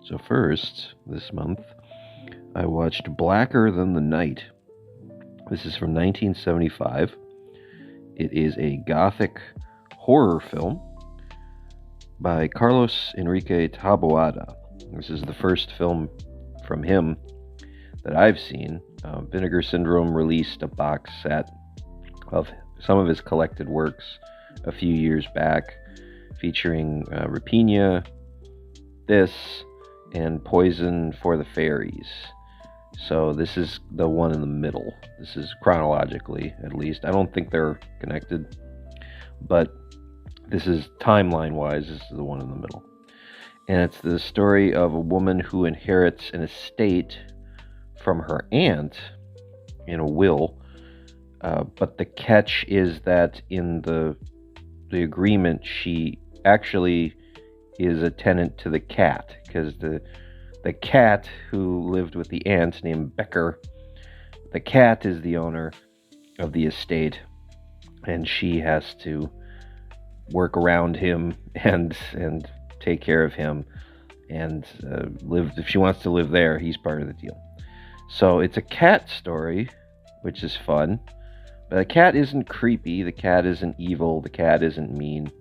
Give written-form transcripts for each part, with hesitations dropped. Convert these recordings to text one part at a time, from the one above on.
So first, this month, I watched Blacker Than the Night. This is from 1975. It is a Gothic horror film by Carlos Enrique Taboada. This is the first film from him that I've seen. Vinegar Syndrome released a box set of some of his collected works a few years back, featuring Rapina, this, and Poison for the Fairies. So this is the one in the middle. This is chronologically, at least. I don't think they're connected, but this is timeline-wise, this is the one in the middle. And it's the story of a woman who inherits an estate from her aunt in a will. But the catch is that in the agreement, she actually is a tenant to the cat, because the cat who lived with the aunt, named Becker, the cat is the owner of the estate, and she has to work around him and take care of him and live. If she wants to live there, he's part of the deal. So it's a cat story, which is fun. But the cat isn't creepy, the cat isn't evil, the cat isn't mean.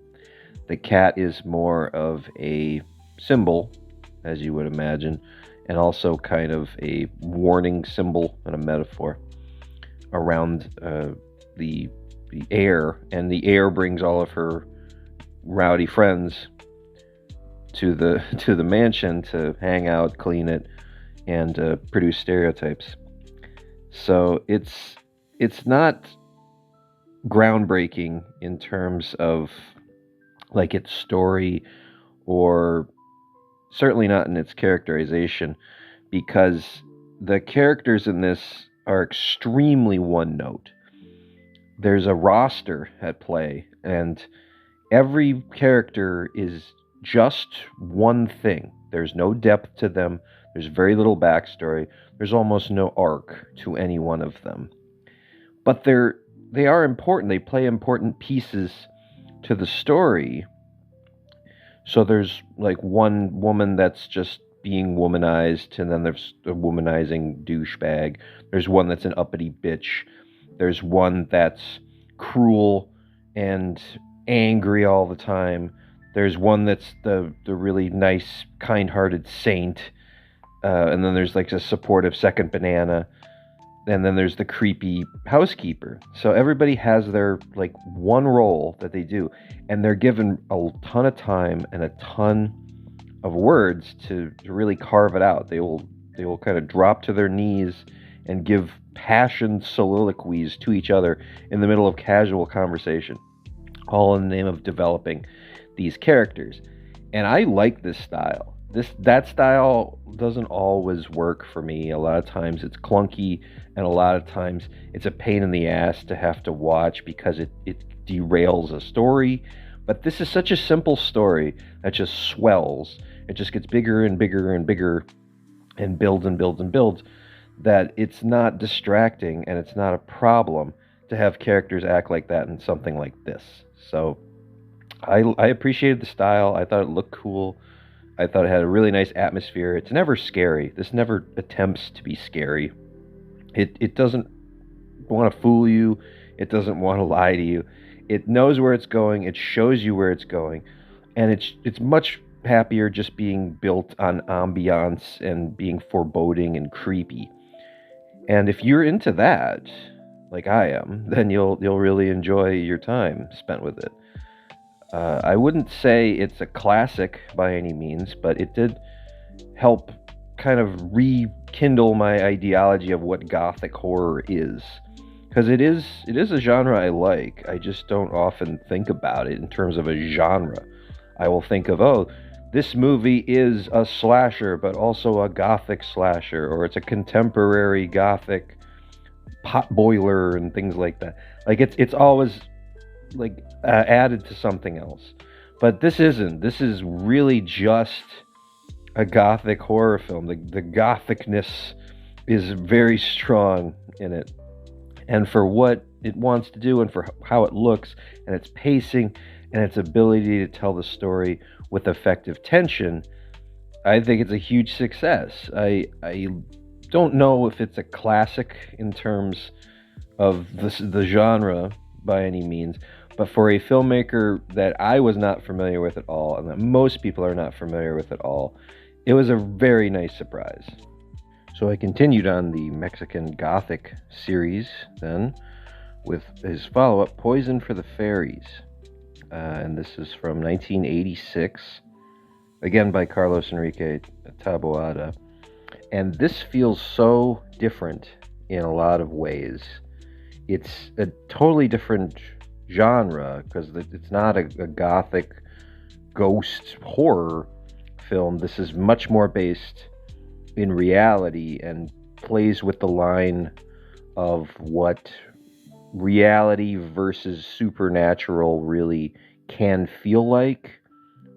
The cat is more of a symbol, as you would imagine, and also kind of a warning symbol and a metaphor around the air. And the air brings all of her rowdy friends to the mansion to hang out, clean it, and produce stereotypes. So it's not groundbreaking in terms of like its story, or certainly not in its characterization, because the characters in this are extremely one note. There's a roster at play, and every character is just one thing. There's no depth to them. There's very little backstory. There's almost no arc to any one of them. But they are important. They play important pieces to the story. So there's like one woman that's just being womanized, and then there's a womanizing douchebag. There's one that's an uppity bitch. There's one that's cruel and angry all the time. There's one that's the really nice, kind-hearted saint. And then there's like a supportive second banana. And then there's the creepy housekeeper. So everybody has their like one role that they do, and they're given a ton of time and a ton of words to really carve it out. They will kind of drop to their knees and give passioned soliloquies to each other in the middle of casual conversation, all in the name of developing these characters. And I like this style. That style doesn't always work for me. A lot of times it's clunky, and a lot of times it's a pain in the ass to have to watch because it derails a story. But this is such a simple story that just swells. It just gets bigger and bigger and bigger and builds and builds and builds, that it's not distracting and it's not a problem to have characters act like that in something like this. So I appreciated the style. I thought it looked cool. I thought it had a really nice atmosphere. It's never scary. This never attempts to be scary. It doesn't want to fool you. It doesn't want to lie to you. It knows where it's going. It shows you where it's going. And it's much happier just being built on ambiance and being foreboding and creepy. And if you're into that, like I am, then you'll really enjoy your time spent with it. I wouldn't say it's a classic by any means, but it did help kind of rekindle my ideology of what Gothic horror is. Because it is a genre I like. I just don't often think about it in terms of a genre. I will think of, oh, this movie is a slasher, but also a Gothic slasher, or it's a contemporary Gothic potboiler and things like that. Like it's always like added to something else. But this isn't. This is really just a Gothic horror film. The Gothicness is very strong in it. And for what it wants to do, and for how it looks, and its pacing, and its ability to tell the story with effective tension, I think it's a huge success. I don't know if it's a classic in terms of the genre by any means, but for a filmmaker that I was not familiar with at all, and that most people are not familiar with at all, it was a very nice surprise. So I continued on the Mexican Gothic series then with his follow up, Poison for the Fairies. And this is from 1986, again by Carlos Enrique Taboada. And this feels so different in a lot of ways. It's a totally different genre because it's not a gothic ghost horror film. This is much more based in reality and plays with the line of what reality versus supernatural really can feel like,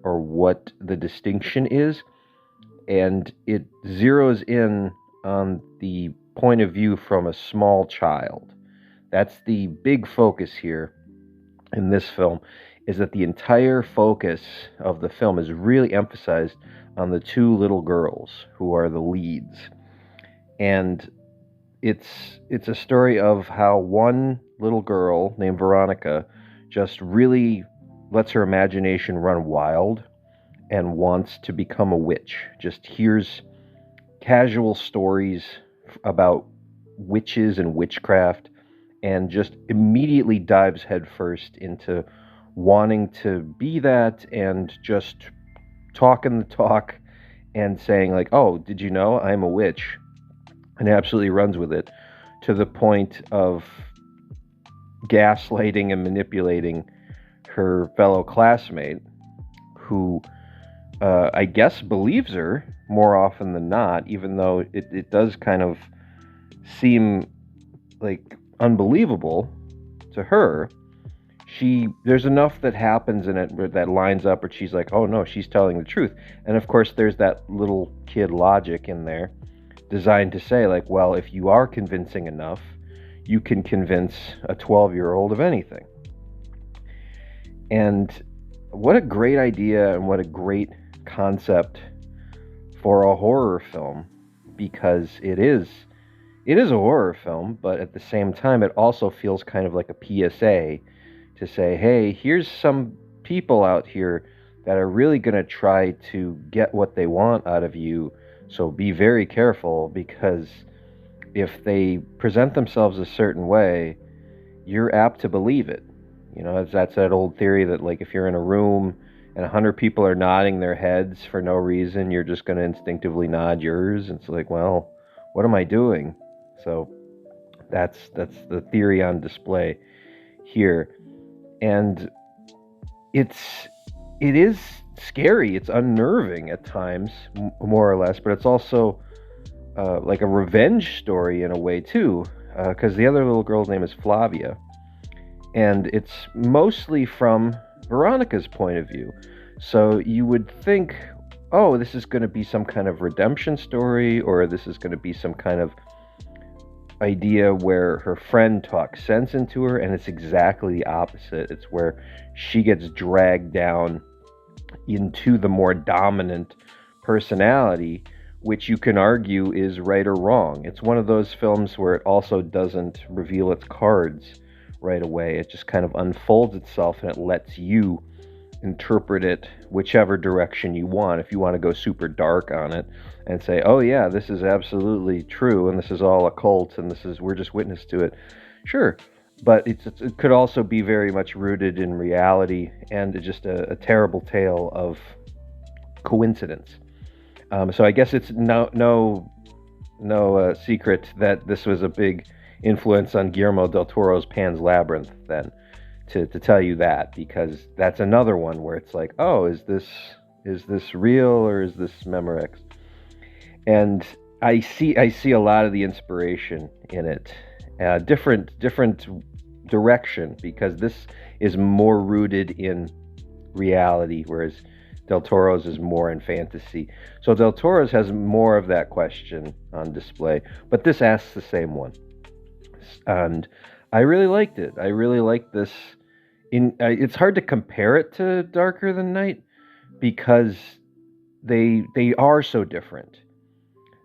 or what the distinction is. And it zeroes in on the point of view from a small child. That's the big focus here in this film, is that the entire focus of the film is really emphasized on the two little girls who are the leads. And it's a story of how one little girl named Veronica just really lets her imagination run wild and wants to become a witch. Just hears casual stories about witches and witchcraft and just immediately dives headfirst into wanting to be that and just talking the talk and saying like, "Oh, did you know I'm a witch?" and absolutely runs with it to the point of gaslighting and manipulating her fellow classmate, who I guess believes her more often than not, even though it does kind of seem like unbelievable to her. There's enough that happens in it that lines up where she's like, oh no, she's telling the truth. And of course there's that little kid logic in there designed to say like, well, if you are convincing enough, you can convince a 12-year-old of anything. And what a great idea and what a great concept for a horror film, because it is a horror film, but at the same time it also feels kind of like a PSA to say, hey, here's some people out here that are really going to try to get what they want out of you, so be very careful, because if they present themselves a certain way, you're apt to believe it. You know, that's that old theory that, like, if you're in a room and 100 people are nodding their heads for no reason, you're just going to instinctively nod yours. It's like, well, what am I doing? So that's the theory on display here. And it is scary. It's unnerving at times, more or less, but it's also like a revenge story in a way too, because the other little girl's name is Flavia, and it's mostly from Veronica's point of view. So you would think, oh, this is going to be some kind of redemption story, or this is going to be some kind of idea where her friend talks sense into her, and it's exactly the opposite. It's where she gets dragged down into the more dominant personality, which you can argue is right or wrong. It's one of those films where it also doesn't reveal its cards right away. It just kind of unfolds itself and it lets you interpret it whichever direction you want. If you want to go super dark on it and say, oh yeah, this is absolutely true and this is all occult and we're just witness to it, sure. But it could also be very much rooted in reality and just a terrible tale of coincidence. So I guess it's no secret that this was a big influence on Guillermo del Toro's Pan's Labyrinth, then, to tell you that, because that's another one where it's like, oh, is this real or is this Memorex? And I see a lot of the inspiration in it, different direction, because this is more rooted in reality, whereas Del Toro's is more in fantasy. So Del Toro's has more of that question on display, but this asks the same one. And I really liked it. I really liked this. It's hard to compare it to Darker Than Night because they are so different.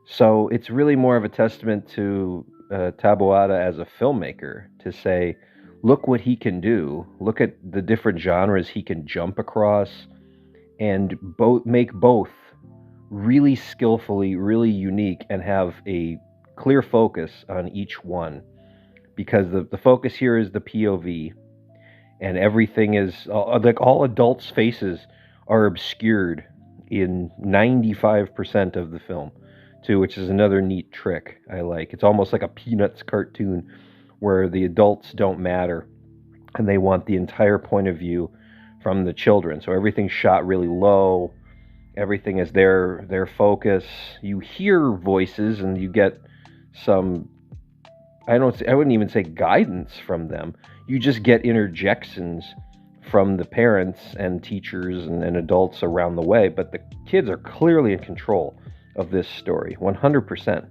So it's really more of a testament to Taboada as a filmmaker to say, look what he can do. Look at the different genres he can jump across, and make both really skillfully, really unique, and have a clear focus on each one. Because the focus here is the POV, and everything is like all adults' faces are obscured in 95% of the film, too, which is another neat trick I like. It's almost like a Peanuts cartoon where the adults don't matter and they want the entire point of view from the children. So everything's shot really low. Everything is their focus. You hear voices and you get some, I wouldn't even say guidance from them. You just get interjections from the parents and teachers and adults around the way, but the kids are clearly in control of this story, 100%.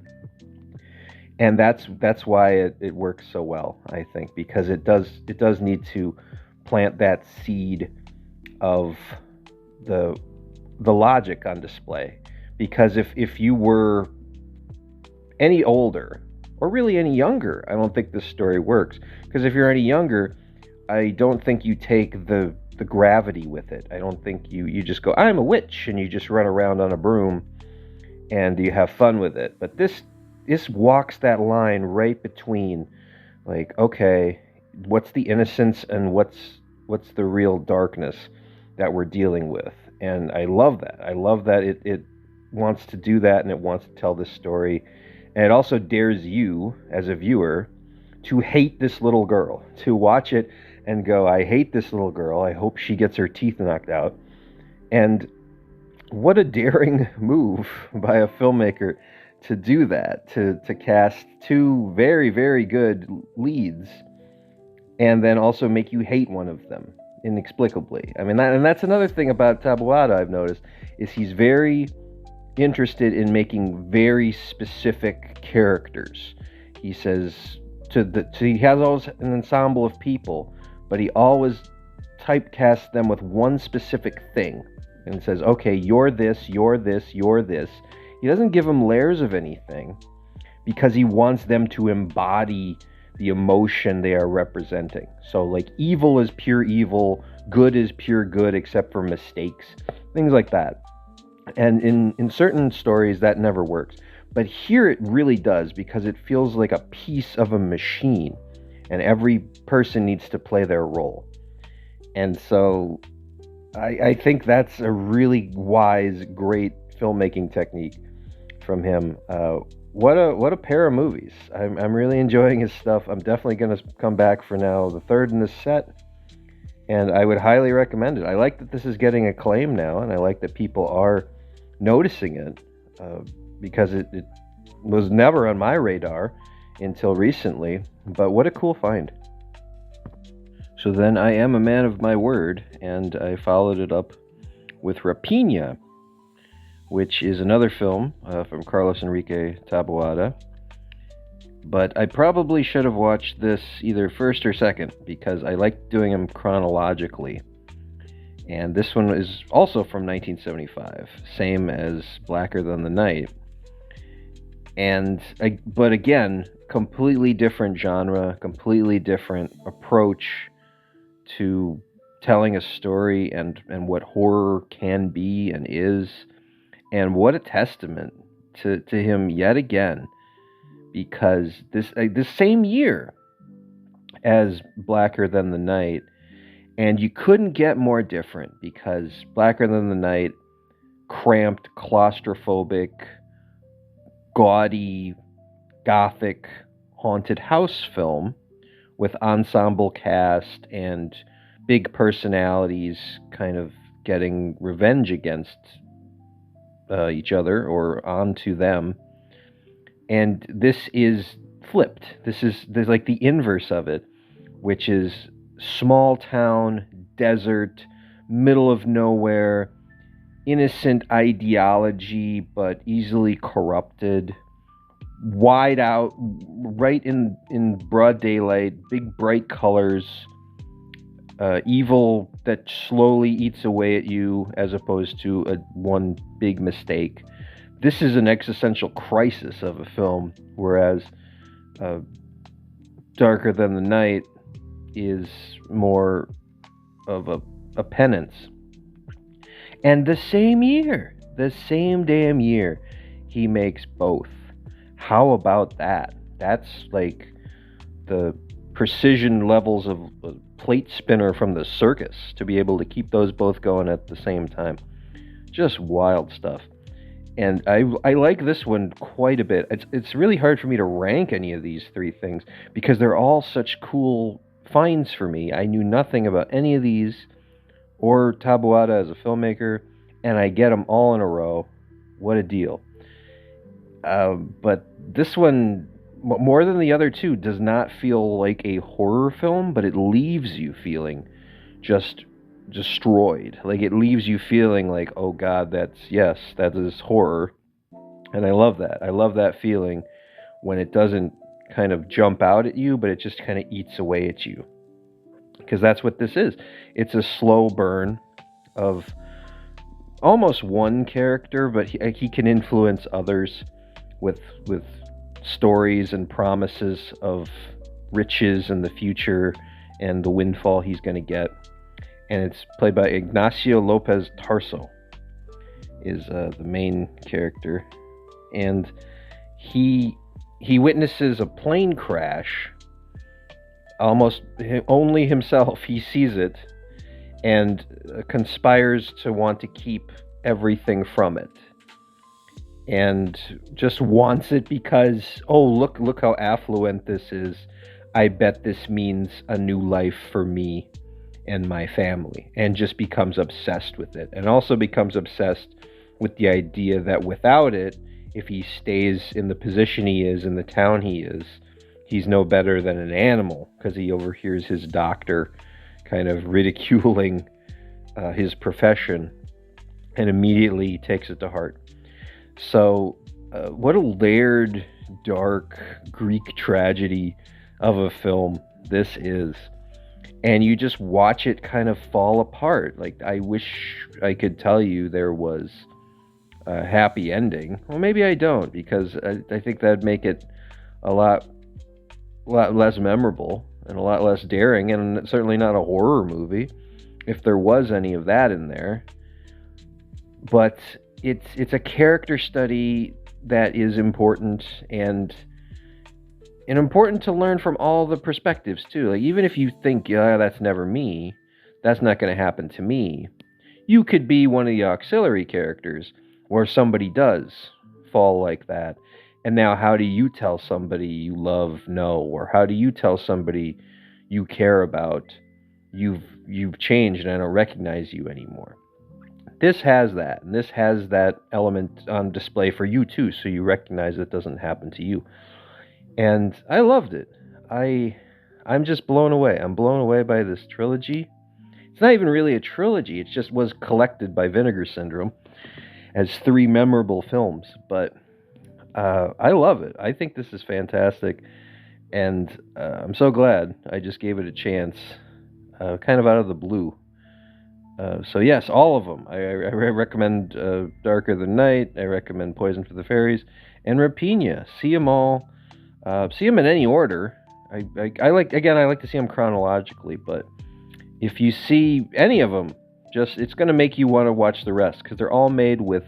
And that's why it works so well, I think, because it does need to plant that seed of the logic on display. Because if you were any older, or really any younger, I don't think this story works. Because if you're any younger, I don't think you take the gravity with it. I don't think you just go, I'm a witch, and you just run around on a broom and you have fun with it. But this walks that line right between, like, okay, what's the innocence and what's the real darkness that we're dealing with. And I love that. I love that it wants to do that, and it wants to tell this story. And it also dares you, as a viewer, to hate this little girl, to watch it and go, I hate this little girl. I hope she gets her teeth knocked out. And what a daring move by a filmmaker to do that, to cast two very, very good leads and then also make you hate one of them inexplicably. I mean, that's another thing about Taboada I've noticed, is he's very interested in making very specific characters. He says he has always an ensemble of people, but he always typecasts them with one specific thing and says, okay, you're this, you're this, you're this. He doesn't give them layers of anything because he wants them to embody the emotion they are representing. So, like, evil is pure evil, good is pure good except for mistakes, things like that. And in certain stories that never works, but here it really does, because it feels like a piece of a machine and every person needs to play their role. And so I think that's a really wise, great filmmaking technique from him. What a pair of movies. I'm really enjoying his stuff. I'm definitely going to come back for now the third in this set, and I would highly recommend it. I like that this is getting acclaim now, and I like that people are noticing it, because it was never on my radar until recently. But what a cool find. So then I am a man of my word, and I followed it up with Rapina, which is another film from Carlos Enrique Taboada. But I probably should have watched this either first or second, because I like doing them chronologically. And this one is also from 1975, same as Blacker Than the Night. But again, completely different genre, completely different approach to telling a story and what horror can be and is. And what a testament to him yet again, because this same year as Blacker Than the Night, and you couldn't get more different, because Blacker Than the Night, cramped, claustrophobic, gaudy, Gothic, haunted house film with ensemble cast and big personalities kind of getting revenge against each other or onto them. And this is flipped. There's like the inverse of it, which is small town, desert, middle of nowhere, innocent ideology but easily corrupted, wide out, right in broad daylight, big bright colors, evil that slowly eats away at you as opposed to one big mistake. This is an existential crisis of a film, whereas uh, Darker Than the Night is more of a penance. And the same damn year, he makes both. How about that? That's like the precision levels of a plate spinner from the circus to be able to keep those both going at the same time. Just wild stuff. And I like this one quite a bit. It's really hard for me to rank any of these three things because they're all such cool finds for me. I knew nothing about any of these or Taboada as a filmmaker, and I get them all in a row. What a deal. But this one, more than the other two, does not feel like a horror film, but it leaves you feeling just destroyed. Like, it leaves you feeling like, oh god, that is horror. And I love that. I love that feeling when it doesn't kind of jump out at you, but it just kind of eats away at you. Because that's what this is. It's a slow burn of almost one character, but he can influence others with stories and promises of riches in the future and the windfall he's going to get. And it's played by Ignacio Lopez Tarso, is the main character. And he witnesses a plane crash, almost only himself. He sees it and conspires to want to keep everything from it. And just wants it because, oh, look how affluent this is. I bet this means a new life for me and my family. And just becomes obsessed with it. And also becomes obsessed with the idea that without it, if he stays in the position he is, in the town he is, he's no better than an animal, because he overhears his doctor kind of ridiculing his profession and immediately takes it to heart. So, what a layered, dark Greek tragedy of a film this is. And you just watch it kind of fall apart. Like, I wish I could tell you there was a happy ending. Well, maybe I don't, because I think that'd make it a lot less memorable and a lot less daring, and certainly not a horror movie if there was any of that in there. But it's a character study that is important, and important to learn from all the perspectives too. Like, even if you think, yeah, that's never me, that's not going to happen to me, you could be one of the auxiliary characters where somebody does fall like that. And now, how do you tell somebody you love no? Or how do you tell somebody you care about you've changed and I don't recognize you anymore? This has that, and this has that element on display for you too, so you recognize it doesn't happen to you. And I loved it. I'm just blown away. I'm blown away by this trilogy. It's not even really a trilogy. It just was collected by Vinegar Syndrome as 3 memorable films. But I love it. I think this is fantastic. And I'm so glad I just gave it a chance, kind of out of the blue. So yes, all of them. I recommend Darker Than Night. I recommend Poison for the Fairies. And Rapina. See them all. See them in any order. I like to see them chronologically, but if you see any of them, it's going to make you want to watch the rest, because they're all made with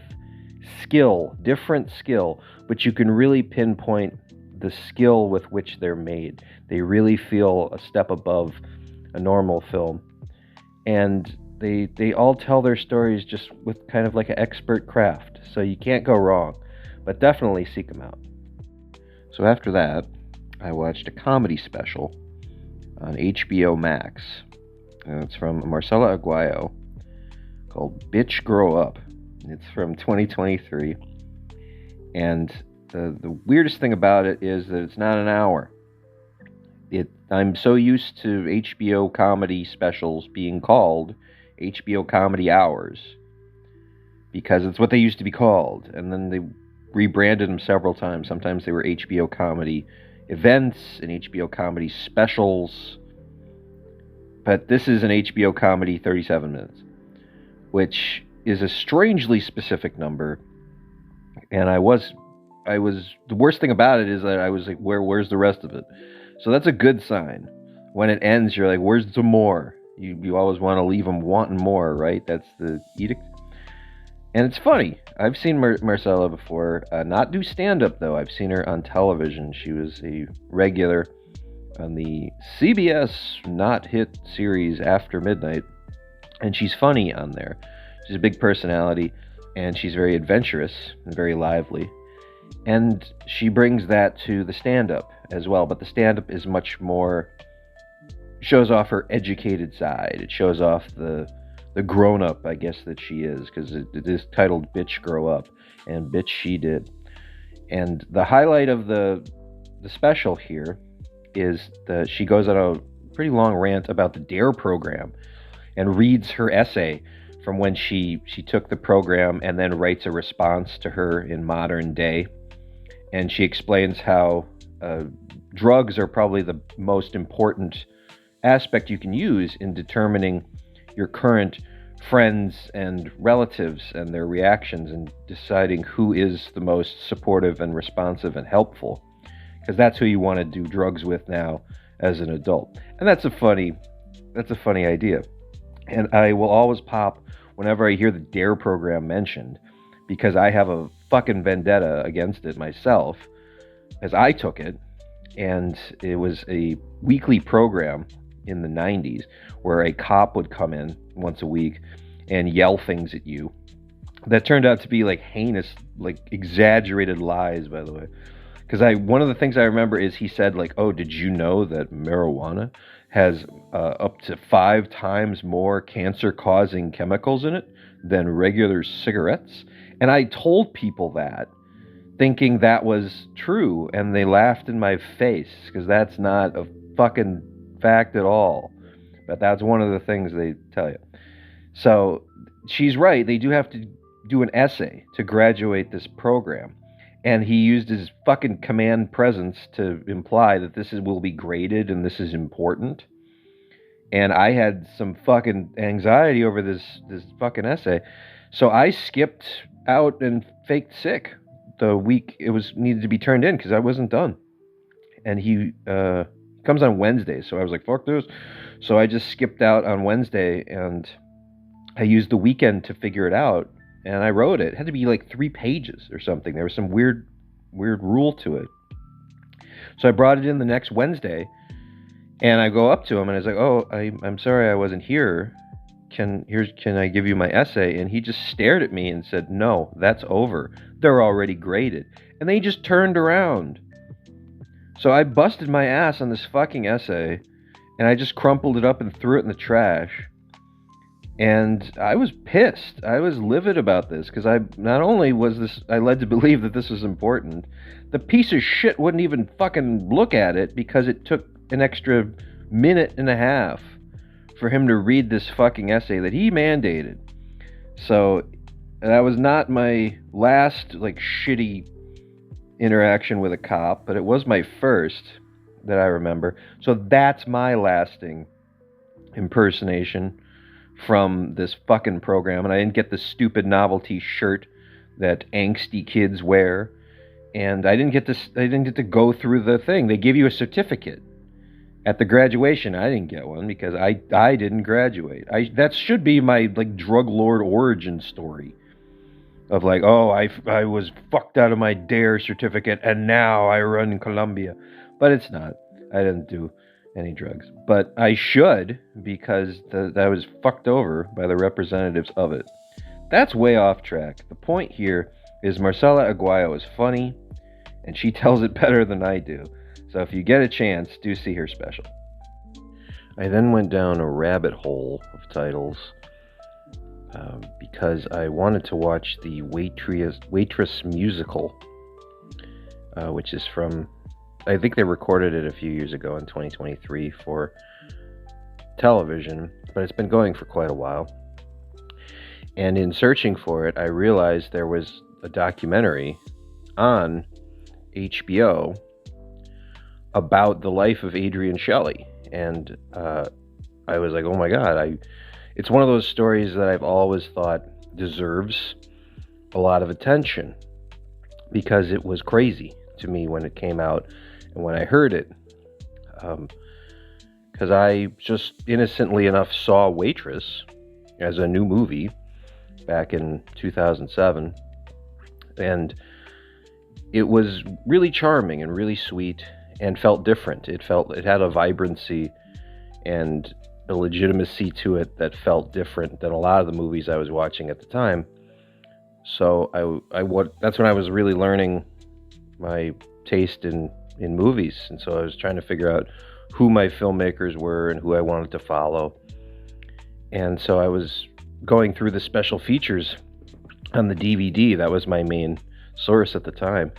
skill, different skill, but you can really pinpoint the skill with which they're made. They really feel a step above a normal film, and they all tell their stories just with kind of like an expert craft, so you can't go wrong, but definitely seek them out. So after that, I watched a comedy special on HBO Max. It's from Marcella Arguello, called Bitch Grow Up. It's from 2023. And the weirdest thing about it is that it's not an hour. I'm so used to HBO comedy specials being called HBO Comedy Hours, because it's what they used to be called. And then they rebranded them several times. Sometimes they were HBO Comedy Events and HBO Comedy Specials. But this is an HBO comedy, 37 minutes, which is a strangely specific number. And I was the worst thing about it is that I was like, where's the rest of it? So that's a good sign. When it ends, you're like, where's the more? You always want to leave them wanting more, right? That's the edict. And it's funny. I've seen Marcella before. Not do stand-up, though. I've seen her on television. She was a regular on the CBS not hit series After Midnight. And she's funny on there. She's a big personality, and she's very adventurous and very lively. And she brings that to the stand-up as well. But the stand-up is much more... shows off her educated side. It shows off the grown-up, I guess, that she is, because it is titled Bitch Grow Up, and bitch she did. And the highlight of the special here is that she goes on a pretty long rant about the DARE program and reads her essay from when she took the program, and then writes a response to her in modern day. And she explains how drugs are probably the most important aspect you can use in determining your current friends and relatives and their reactions, and deciding who is the most supportive and responsive and helpful, because that's who you want to do drugs with now as an adult. And that's a funny idea. And I will always pop whenever I hear the DARE program mentioned, because I have a fucking vendetta against it myself, as I took it. And it was a weekly program in the 90s where a cop would come in once a week and yell things at you that turned out to be like heinous, like exaggerated lies, by the way. Because one of the things I remember is he said, like, oh, did you know that marijuana has up to 5 times more cancer-causing chemicals in it than regular cigarettes? And I told people that, thinking that was true, and they laughed in my face, because that's not a fucking fact at all. But that's one of the things they tell you. So she's right. They do have to do an essay to graduate this program. And he used his fucking command presence to imply that will be graded and this is important. And I had some fucking anxiety over this fucking essay. So I skipped out and faked sick the week it was needed to be turned in, because I wasn't done. And he comes on Wednesday, so I was like, fuck this. So I just skipped out on Wednesday, and I used the weekend to figure it out, and I wrote it. It had to be like 3 pages or something. There was some weird rule to it. So I brought it in the next Wednesday, and I go up to him, and I was like, oh, I'm sorry I wasn't here. Can I give you my essay? And he just stared at me and said, no, that's over. They're already graded. And then he just turned around. So I busted my ass on this fucking essay, and I just crumpled it up and threw it in the trash. And I was pissed. I was livid about this, because not only was I led to believe that this was important, the piece of shit wouldn't even fucking look at it, because it took an extra minute and a half for him to read this fucking essay that he mandated. So that was not my last, like, shitty interaction with a cop, but it was my first that I remember. So that's my lasting impersonation from this fucking program. And I didn't get the stupid novelty shirt that angsty kids wear, and I didn't get to go through the thing. They give you a certificate at the graduation. I didn't get one because I didn't graduate. That should be my, like, drug lord origin story of, like, oh, I was fucked out of my DARE certificate and now I run Colombia. But it's not. I didn't do any drugs. But I should, because I was fucked over by the representatives of it. That's way off track. The point here is Marcella Arguello is funny, and she tells it better than I do. So if you get a chance, do see her special. I then went down a rabbit hole of titles because I wanted to watch the Waitress Musical, which is from, I think they recorded it a few years ago in 2023 for television, but it's been going for quite a while. And in searching for it, I realized there was a documentary on HBO about the life of Adrienne Shelley. And I was like, oh my God, it's one of those stories that I've always thought deserves a lot of attention because it was crazy to me when it came out and when I heard it. Because I just innocently enough saw Waitress as a new movie back in 2007, and it was really charming and really sweet and felt different. It had a vibrancy and a legitimacy to it that felt different than a lot of the movies I was watching at the time. So that's when I was really learning my taste in movies, and so I was trying to figure out who my filmmakers were and who I wanted to follow. And so I was going through the special features on the DVD. That was my main source at the time.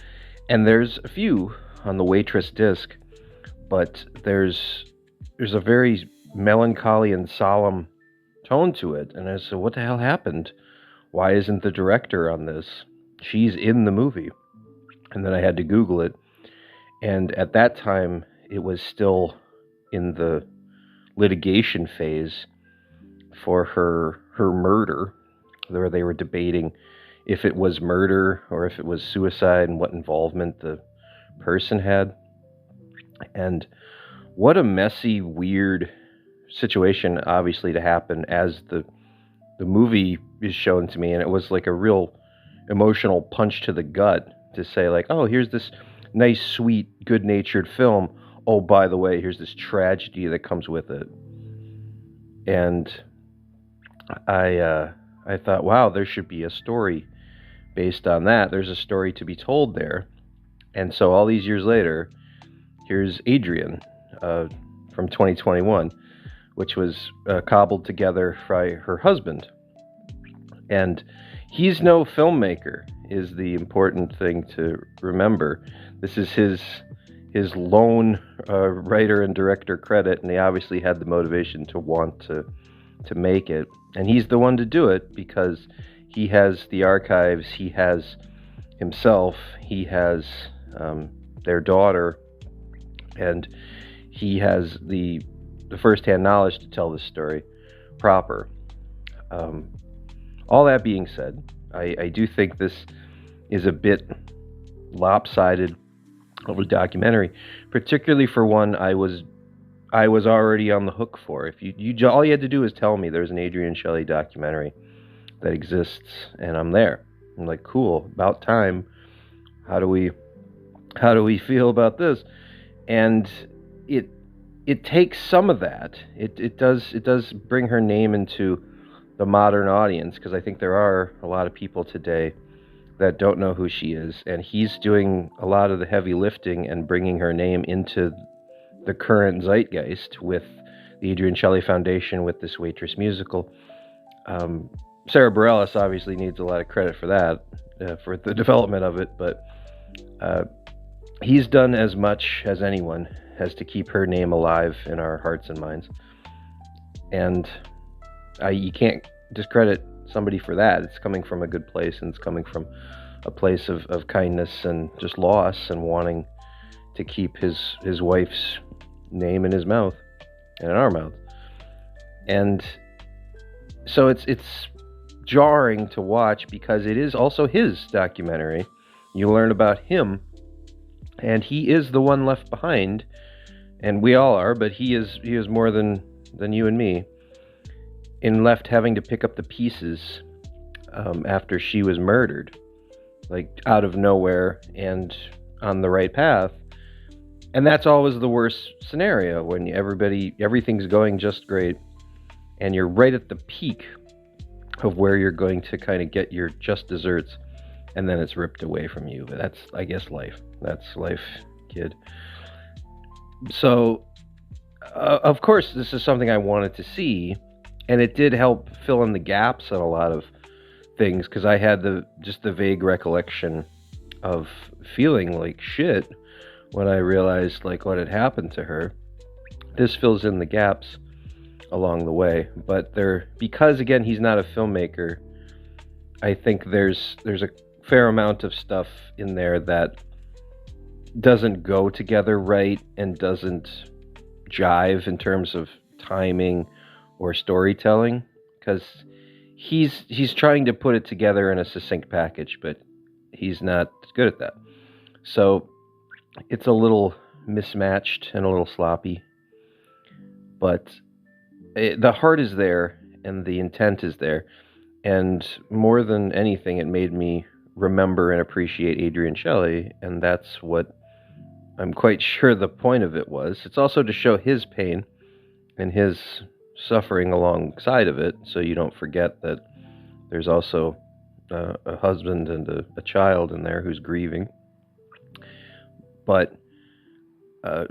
And there's a few on the Waitress disc, but there's a very melancholy and solemn tone to it. And I said, what the hell happened? Why isn't the director on this? She's in the movie. And then I had to Google it. And at that time, it was still in the litigation phase for her murder, where they were debating if it was murder or if it was suicide and what involvement the person had. And what a messy, weird situation, obviously, to happen as the movie is shown to me. And it was like a real emotional punch to the gut to say, like, oh, here's this nice, sweet, good-natured film. Oh, by the way, here's this tragedy that comes with it. And I thought, wow, there should be a story based on that. There's a story to be told there. And so all these years later, here's Adrienne from 2021, which was cobbled together by her husband. And he's no filmmaker, is the important thing to remember. This is his lone writer and director credit, and he obviously had the motivation to want to make it. And he's the one to do it because he has the archives, he has himself, he has their daughter, and he has the first-hand knowledge to tell this story proper. All that being said, I do think this is a bit lopsided of a documentary, particularly for one I was already on the hook for. If you all you had to do is tell me there's an Adrienne Shelly documentary that exists, and I'm there. I'm like, cool, about time. How do we feel about this? And it takes some of that. It does bring her name into the modern audience, because I think there are a lot of people today that don't know who she is, and he's doing a lot of the heavy lifting and bringing her name into the current zeitgeist with the Adrienne Shelly Foundation, with this Waitress musical. Sarah Bareilles obviously needs a lot of credit for that, for the development of it, but he's done as much as anyone has to keep her name alive in our hearts and minds. And you can't discredit somebody for that. It's coming from a good place, and it's coming from a place of kindness and just loss and wanting to keep his wife's name in his mouth and in our mouth. And so it's jarring to watch because it is also his documentary. You learn about him, and he is the one left behind, and we all are, but he is more than you and me, in left having to pick up the pieces after she was murdered, like out of nowhere and on the right path. And that's always the worst scenario, when everything's going just great, and you're right at the peak of where you're going to kind of get your just desserts, and then it's ripped away from you. But that's, I guess, life. That's life, kid. So, of course, this is something I wanted to see, and it did help fill in the gaps on a lot of things, because I had the vague recollection of feeling like shit when I realized like what had happened to her. This fills in the gaps along the way, but because again he's not a filmmaker, I think there's a fair amount of stuff in there that doesn't go together right and doesn't jive in terms of timing or storytelling, because he's trying to put it together in a succinct package, but he's not good at that. So it's a little mismatched and a little sloppy, but the heart is there and the intent is there. And more than anything, it made me remember and appreciate Adrienne Shelley, and that's what I'm quite sure the point of it was. It's also to show his pain and his suffering alongside of it, so you don't forget that there's also a husband and a child in there who's grieving. But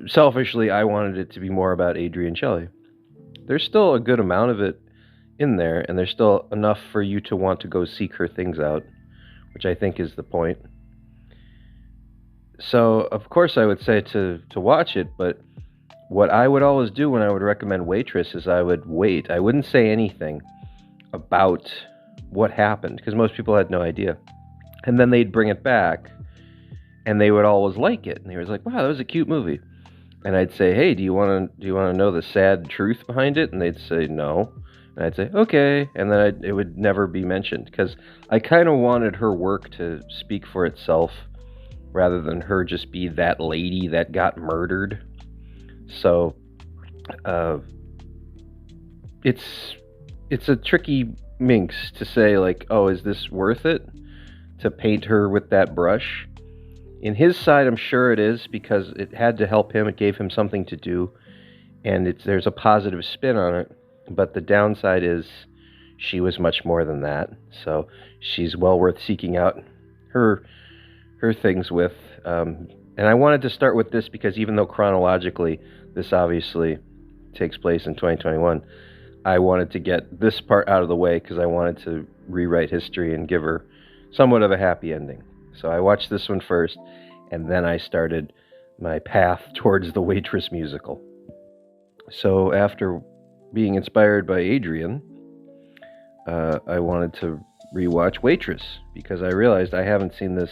selfishly, I wanted it to be more about Adrienne Shelley. There's still a good amount of it in there, and there's still enough for you to want to go seek her things out, which I think is the point. So, of course, I would say to watch it, but what I would always do when I would recommend Waitress is I would wait. I wouldn't say anything about what happened, because most people had no idea. And then they'd bring it back, and they would always like it. And they were like, wow, that was a cute movie. And I'd say, hey, do you want to know the sad truth behind it? And they'd say, no. And I'd say, okay. And then it would never be mentioned, because I kind of wanted her work to speak for itself rather than her just be that lady that got murdered. So it's a tricky minx to say, like, oh, is this worth it to paint her with that brush? In his side, I'm sure it is, because it had to help him. It gave him something to do, and there's a positive spin on it. But the downside is she was much more than that. So she's well worth seeking out her things with. And I wanted to start with this because even though chronologically this obviously takes place in 2021, I wanted to get this part out of the way because I wanted to rewrite history and give her somewhat of a happy ending. So I watched this one first, and then I started my path towards the Waitress musical. So after being inspired by Adrienne, I wanted to rewatch Waitress because I realized I haven't seen this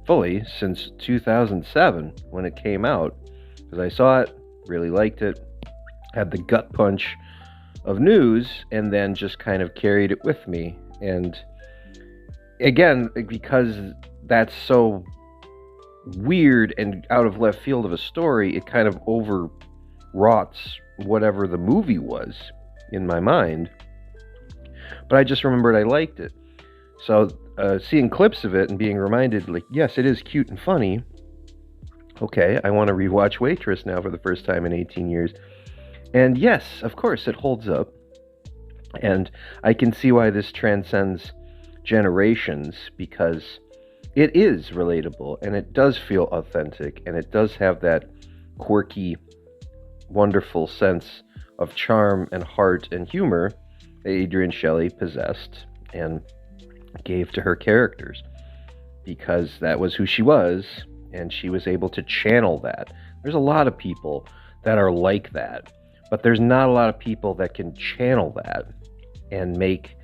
fully since 2007 when it came out, because I saw it, really liked it, had the gut punch of news, and then just kind of carried it with me. And again, because that's so weird and out of left field of a story, it kind of overwroughts whatever the movie was in my mind. But I just remembered I liked it. So seeing clips of it and being reminded, like, yes, it is cute and funny. Okay, I want to rewatch Waitress now for the first time in 18 years. And yes, of course, it holds up. And I can see why this transcends generations, because it is relatable and it does feel authentic and it does have that quirky, wonderful sense of charm and heart and humor that Adrienne Shelley possessed and gave to her characters, because that was who she was, and she was able to channel that. There's a lot of people that are like that, but there's not a lot of people that can channel that and make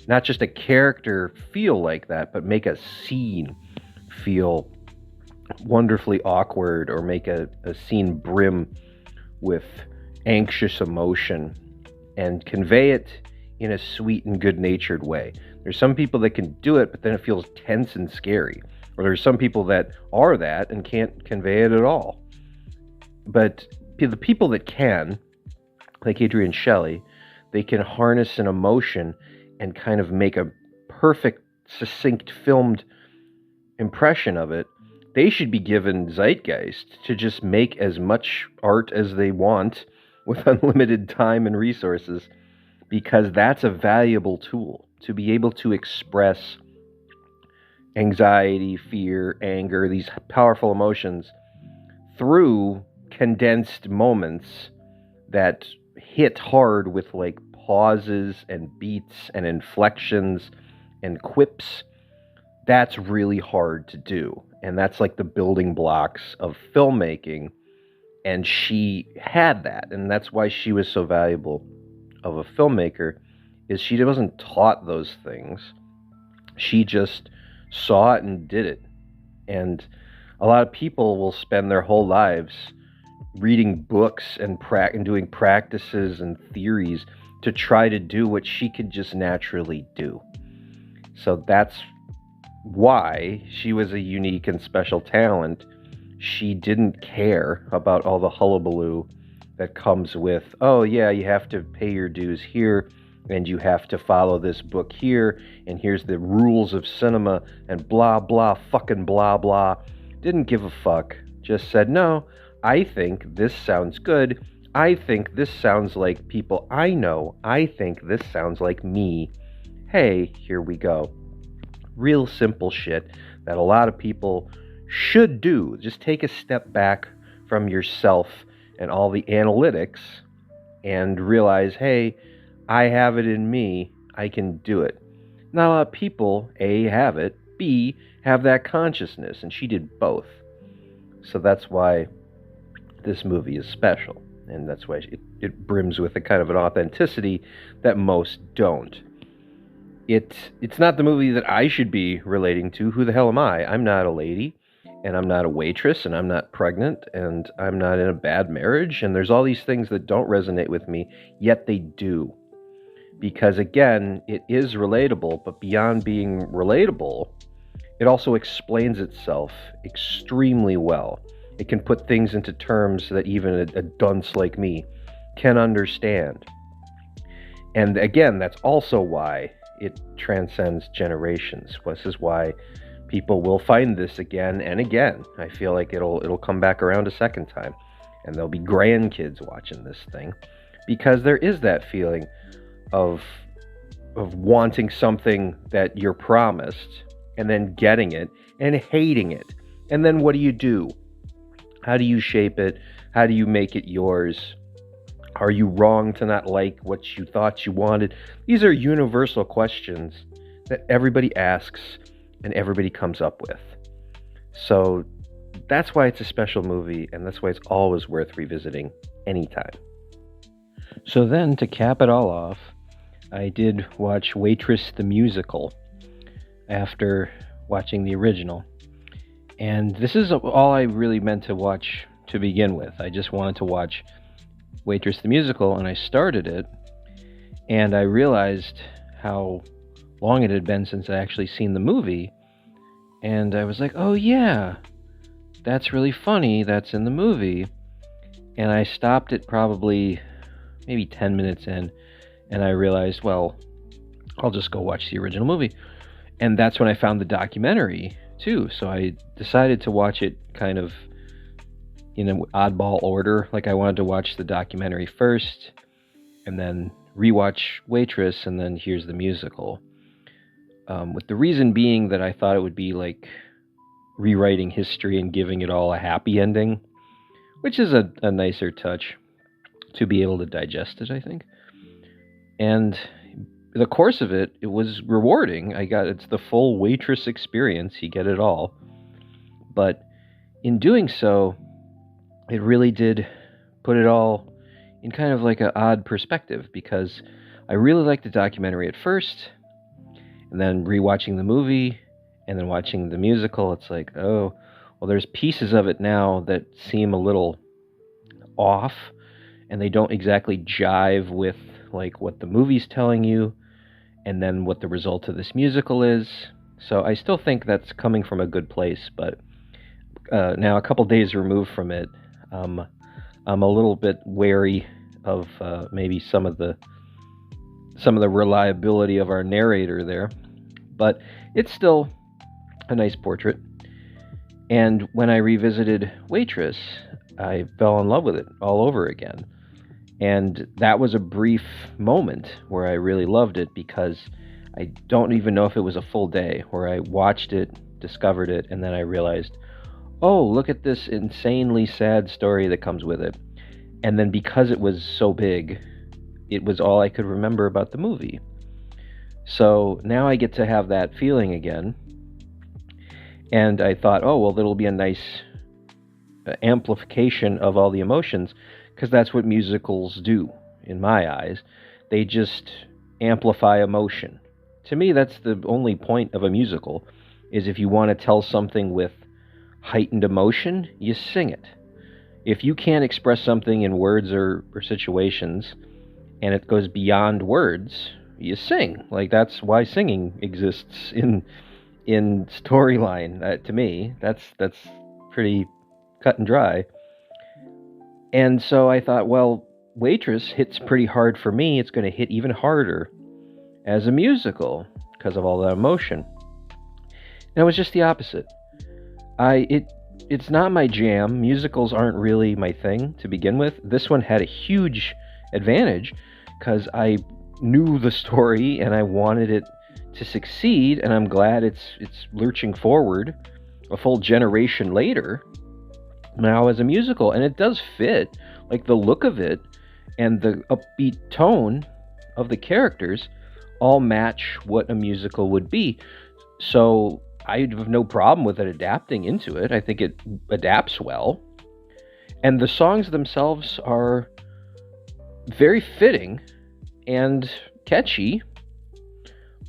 not just a character feel like that, but make a scene feel wonderfully awkward, or make a scene brim with anxious emotion and convey it in a sweet and good-natured way. There's some people that can do it, but then it feels tense and scary. Or there's some people that are that and can't convey it at all. But the people that can, like Adrienne Shelley, they can harness an emotion and kind of make a perfect, succinct, filmed impression of it. They should be given zeitgeist to just make as much art as they want with unlimited time and resources, because that's a valuable tool to be able to express anxiety, fear, anger, these powerful emotions through condensed moments that hit hard with like pauses and beats and inflections and quips. That's really hard to do. And that's like the building blocks of filmmaking. And she had that. And that's why she was so valuable of a filmmaker, is she wasn't taught those things. She just saw it and did it. And a lot of people will spend their whole lives reading books and doing practices and theories to try to do what she could just naturally do. So that's why she was a unique and special talent. She didn't care about all the hullabaloo that comes with, oh yeah, you have to pay your dues here, and you have to follow this book here, and here's the rules of cinema, and blah, blah, fucking blah, blah. Didn't give a fuck. Just said, no, I think this sounds good. I think this sounds like people I know. I think this sounds like me. Hey, here we go. Real simple shit that a lot of people should do. Just take a step back from yourself and all the analytics and realize, hey, I have it in me. I can do it. Not a lot of people, A, have it, B, have that consciousness, and she did both. So that's why this movie is special, and that's why it brims with a kind of an authenticity that most don't. It's not the movie that I should be relating to. Who the hell am I? I'm not a lady, and I'm not a waitress, and I'm not pregnant, and I'm not in a bad marriage, and there's all these things that don't resonate with me, yet they do. Because again, it is relatable, but beyond being relatable, it also explains itself extremely well. It can put things into terms that even a dunce like me can understand. And again, that's also why it transcends generations. This is why people will find this again and again. I feel like it'll come back around a second time, and there'll be grandkids watching this thing, because there is that feeling of wanting something that you're promised and then getting it and hating it. And then what do? How do you shape it? How do you make it yours? Are you wrong to not like what you thought you wanted? These are universal questions that everybody asks and everybody comes up with. So that's why it's a special movie, and that's why it's always worth revisiting anytime. So then, to cap it all off, I did watch Waitress the Musical after watching the original. And this is all I really meant to watch to begin with. I just wanted to watch Waitress the Musical, and I started it, and I realized how long it had been since I actually seen the movie, and I was like, oh yeah, that's really funny, that's in the movie. And I stopped it probably maybe 10 minutes in, and I realized, well, I'll just go watch the original movie. And that's when I found the documentary too, so I decided to watch it kind of in an oddball order. Like, I wanted to watch the documentary first, and then rewatch Waitress, and then here's the musical. With the reason being that I thought it would be like rewriting history and giving it all a happy ending, which is a nicer touch to be able to digest it, I think. And the course of it, it was rewarding. It's the full Waitress experience. You get it all. But in doing so, it really did put it all in kind of like an odd perspective, because I really liked the documentary at first, and then rewatching the movie, and then watching the musical, it's like, oh, well, there's pieces of it now that seem a little off, and they don't exactly jive with like what the movie's telling you, and then what the result of this musical is. So I still think that's coming from a good place, but now a couple days removed from it, I'm a little bit wary of maybe some of the reliability of our narrator there, but it's still a nice portrait. And when I revisited Waitress, I fell in love with it all over again. And that was a brief moment where I really loved it, because I don't even know if it was a full day where I watched it, discovered it, and then I realized, oh, look at this insanely sad story that comes with it. And then because it was so big, it was all I could remember about the movie. So now I get to have that feeling again. And I thought, oh, well, that'll be a nice amplification of all the emotions, because that's what musicals do, in my eyes. They just amplify emotion. To me, that's the only point of a musical, is if you want to tell something with heightened emotion, you sing it. If you can't express something in words or situations, and it goes beyond words, you sing. Like, that's why singing exists in storyline. To me, that's pretty cut and dry. And so I thought, well, Waitress hits pretty hard for me. It's going to hit even harder as a musical because of all that emotion. And it was just the opposite. It's not my jam. Musicals aren't really my thing to begin with. This one had a huge advantage because I knew the story and I wanted it to succeed, and I'm glad it's lurching forward a full generation later now as a musical, and it does fit. Like, the look of it and the upbeat tone of the characters all match what a musical would be. So I have no problem with it adapting into it. I think it adapts well. And the songs themselves are very fitting and catchy,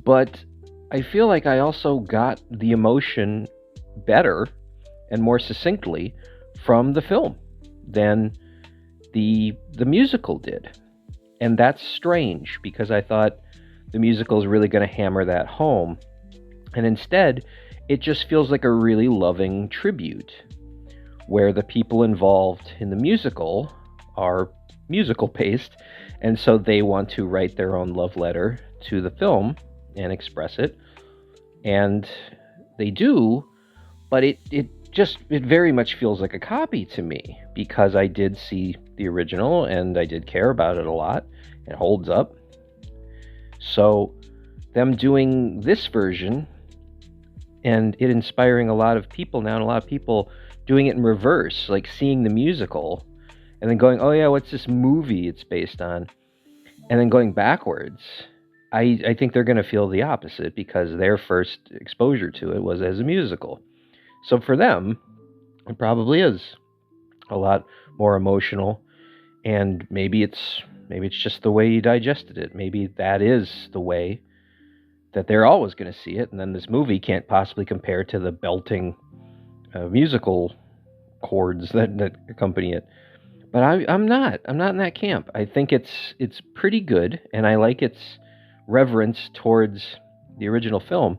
but I feel like I also got the emotion better and more succinctly from the film than the musical did. And that's strange, because I thought the musical is really going to hammer that home. And instead, it just feels like a really loving tribute, where the people involved in the musical are musical-based, and so they want to write their own love letter to the film and express it. And they do, but it very much feels like a copy to me, because I did see the original and I did care about it a lot. It holds up. So them doing this version and it inspiring a lot of people now, and a lot of people doing it in reverse, like seeing the musical and then going, oh yeah, what's this movie it's based on? And then going backwards. I think they're going to feel the opposite, because their first exposure to it was as a musical. So for them, it probably is a lot more emotional, and maybe it's just the way you digested it. Maybe that is the way that they're always going to see it, and then this movie can't possibly compare to the belting musical chords that accompany it. But I'm not in that camp. I think it's pretty good, and I like its reverence towards the original film,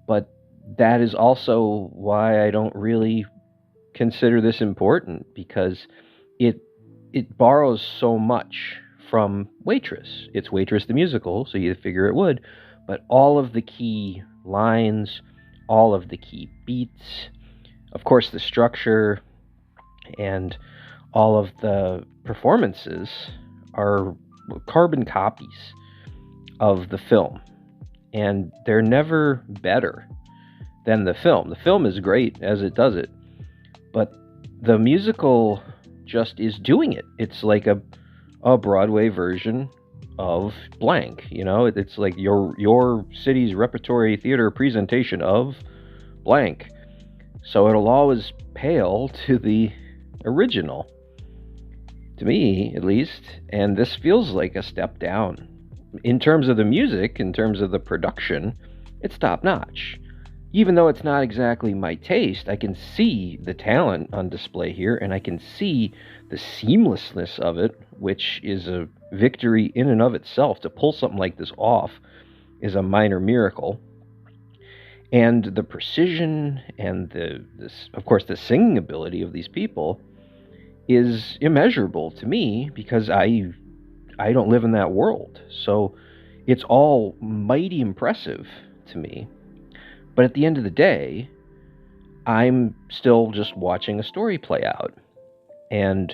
but that is also why I don't really consider this important, because it borrows so much from Waitress. It's Waitress the Musical, so you figure it would, but all of the key lines, all of the key beats, of course the structure, and all of the performances are carbon copies of the film, and they're never better than the film. The film is great as it does it, but the musical just is doing it. It's like a Broadway version of blank, it's like your city's repertory theater presentation of blank. So it'll always pale to the original, to me at least, and this feels like a step down. In terms of the music, in terms of the production, it's top notch. Even though it's not exactly my taste, I can see the talent on display here, and I can see the seamlessness of it, which is a victory in and of itself. To pull something like this off is a minor miracle. And the precision and of course, the singing ability of these people is immeasurable to me, because I don't live in that world. So it's all mighty impressive to me. But at the end of the day, I'm still just watching a story play out. And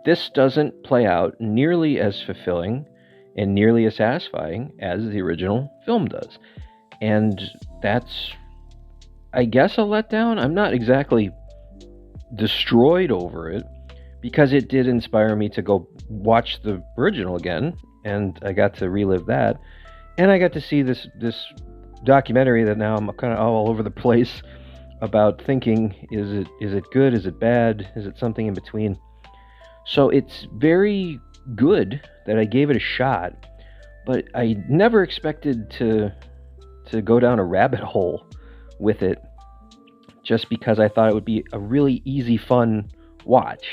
this doesn't play out nearly as fulfilling and nearly as satisfying as the original film does. And that's, I guess, a letdown. I'm not exactly destroyed over it, because it did inspire me to go watch the original again, and I got to relive that. And I got to see this documentary that now I'm kind of all over the place about, thinking, is it good, is it bad, is it something in between? So it's very good that I gave it a shot, but I never expected to go down a rabbit hole with it, just because I thought it would be a really easy, fun watch.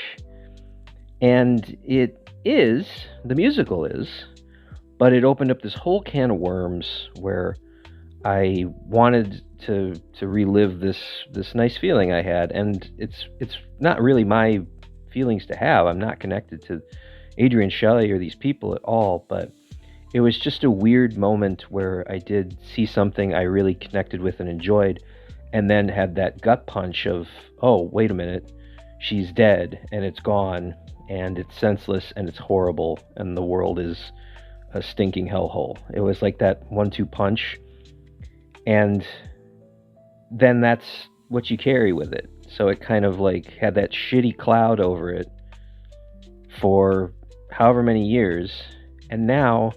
And it is, the musical is, but it opened up this whole can of worms where I wanted to relive this nice feeling I had, and it's not really my feelings to have. I'm not connected to Adrienne Shelley or these people at all, but it was just a weird moment where I did see something I really connected with and enjoyed, and then had that gut punch of, oh, wait a minute, she's dead, and it's gone, and it's senseless, and it's horrible, and the world is a stinking hellhole. It was like that 1-2 punch, and then that's what you carry with it. So it kind of like had that shitty cloud over it for however many years, and now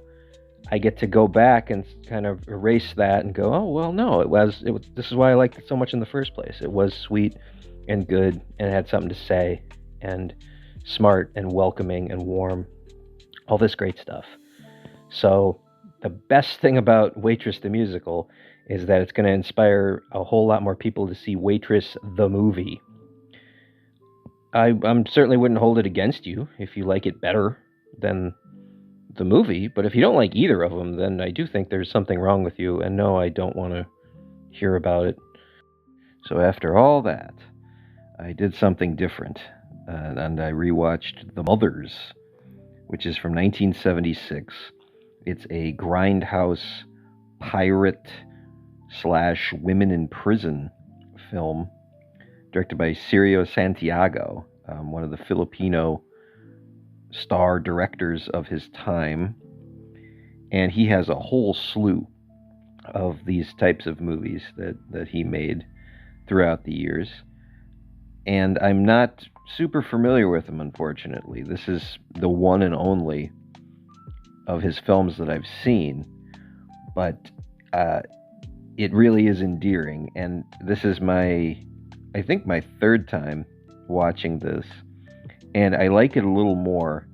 I get to go back and kind of erase that and go, oh, well, no, this is why I liked it so much in the first place. It was sweet and good and had something to say and smart and welcoming and warm, all this great stuff. So the best thing about Waitress the Musical is that it's going to inspire a whole lot more people to see Waitress the movie. I'm certainly wouldn't hold it against you if you like it better than the movie, but if you don't like either of them, then I do think there's something wrong with you, and no, I don't want to hear about it. So after all that, I did something different, and I rewatched The Muthers, which is from 1976. It's a grindhouse pirate / women in prison film directed by Cirio Santiago, one of the Filipino star directors of his time, and he has a whole slew of these types of movies that he made throughout the years, and I'm not super familiar with them, unfortunately. This is the one and only of his films that I've seen, but it really is endearing, and this is I think my third time watching this, and I like it a little more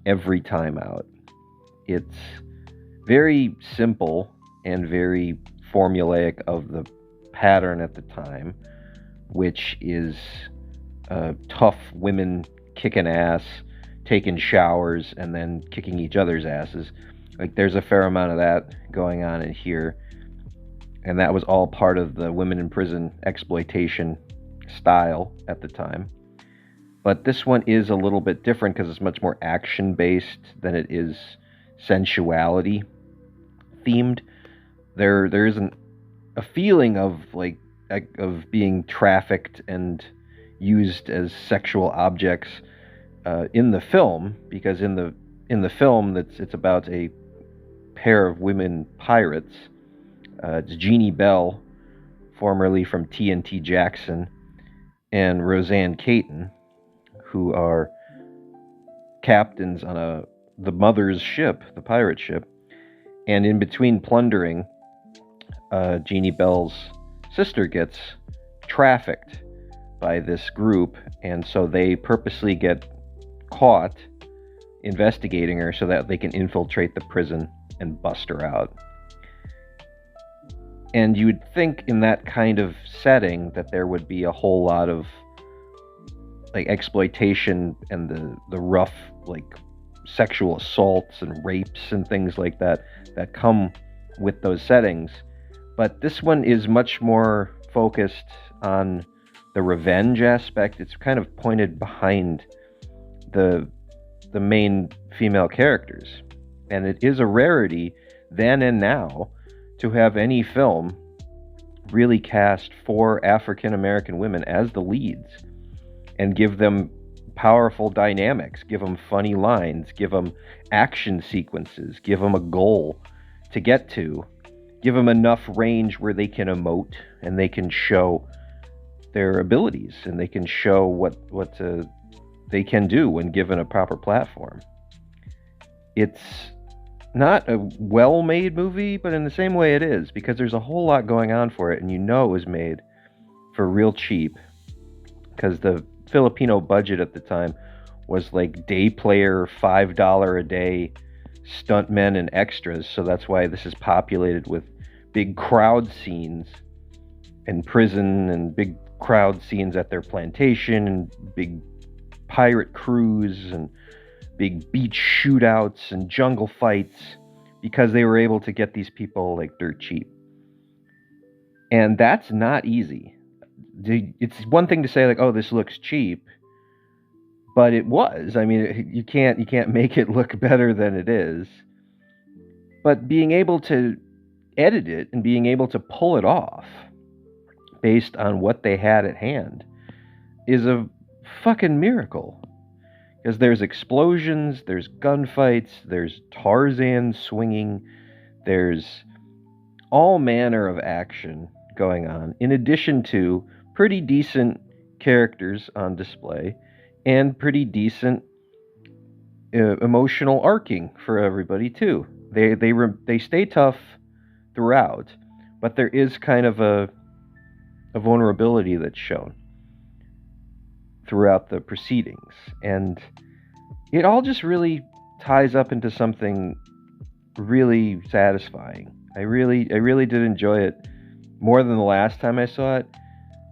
every time out. It's very simple and very formulaic of the pattern at the time, which is tough women kicking ass, taking showers, and then kicking each other's asses. Like, there's a fair amount of that going on in here, and that was all part of the women in prison exploitation style at the time. But this one is a little bit different because it's much more action-based than it is sensuality themed. There isn't a feeling of being trafficked and used as sexual objects in the film, because in the film it's about a pair of women pirates. It's Jeannie Bell, formerly from TNT Jackson, and Roseanne Caton, who are captains on the Muthers ship, the pirate ship. And in between plundering, Jeannie Bell's sister gets trafficked by this group, and so they purposely get caught investigating her so that they can infiltrate the prison and bust her out. And you would think in that kind of setting that there would be a whole lot of like exploitation and the rough like sexual assaults and rapes and things like that come with those settings. But this one is much more focused on the revenge aspect. It's kind of pointed behind the main female characters. And it is a rarity then and now to have any film really cast 4 African American women as the leads and give them powerful dynamics, give them funny lines, give them action sequences, give them a goal to get to, give them enough range where they can emote and they can show their abilities and they can show what they can do when given a proper platform. It's not a well-made movie, but in the same way it is, because there's a whole lot going on for it, and you know it was made for real cheap, because the Filipino budget at the time was like day player, $5 a day stuntmen and extras, so that's why this is populated with big crowd scenes in prison and big crowd scenes at their plantation and big pirate crews and big beach shootouts and jungle fights because they were able to get these people like dirt cheap. And that's not easy. It's one thing to say like, oh, this looks cheap, but it was. I mean, you can't make it look better than it is. But being able to edit it and being able to pull it off based on what they had at hand is a fucking miracle. Because there's explosions, there's gunfights, there's Tarzan swinging, there's all manner of action going on, in addition to pretty decent characters on display and pretty decent emotional arcing for everybody too. They stay tough throughout, but there is kind of a vulnerability that's shown throughout the proceedings, and it all just really ties up into something really satisfying. I really did enjoy it more than the last time I saw it.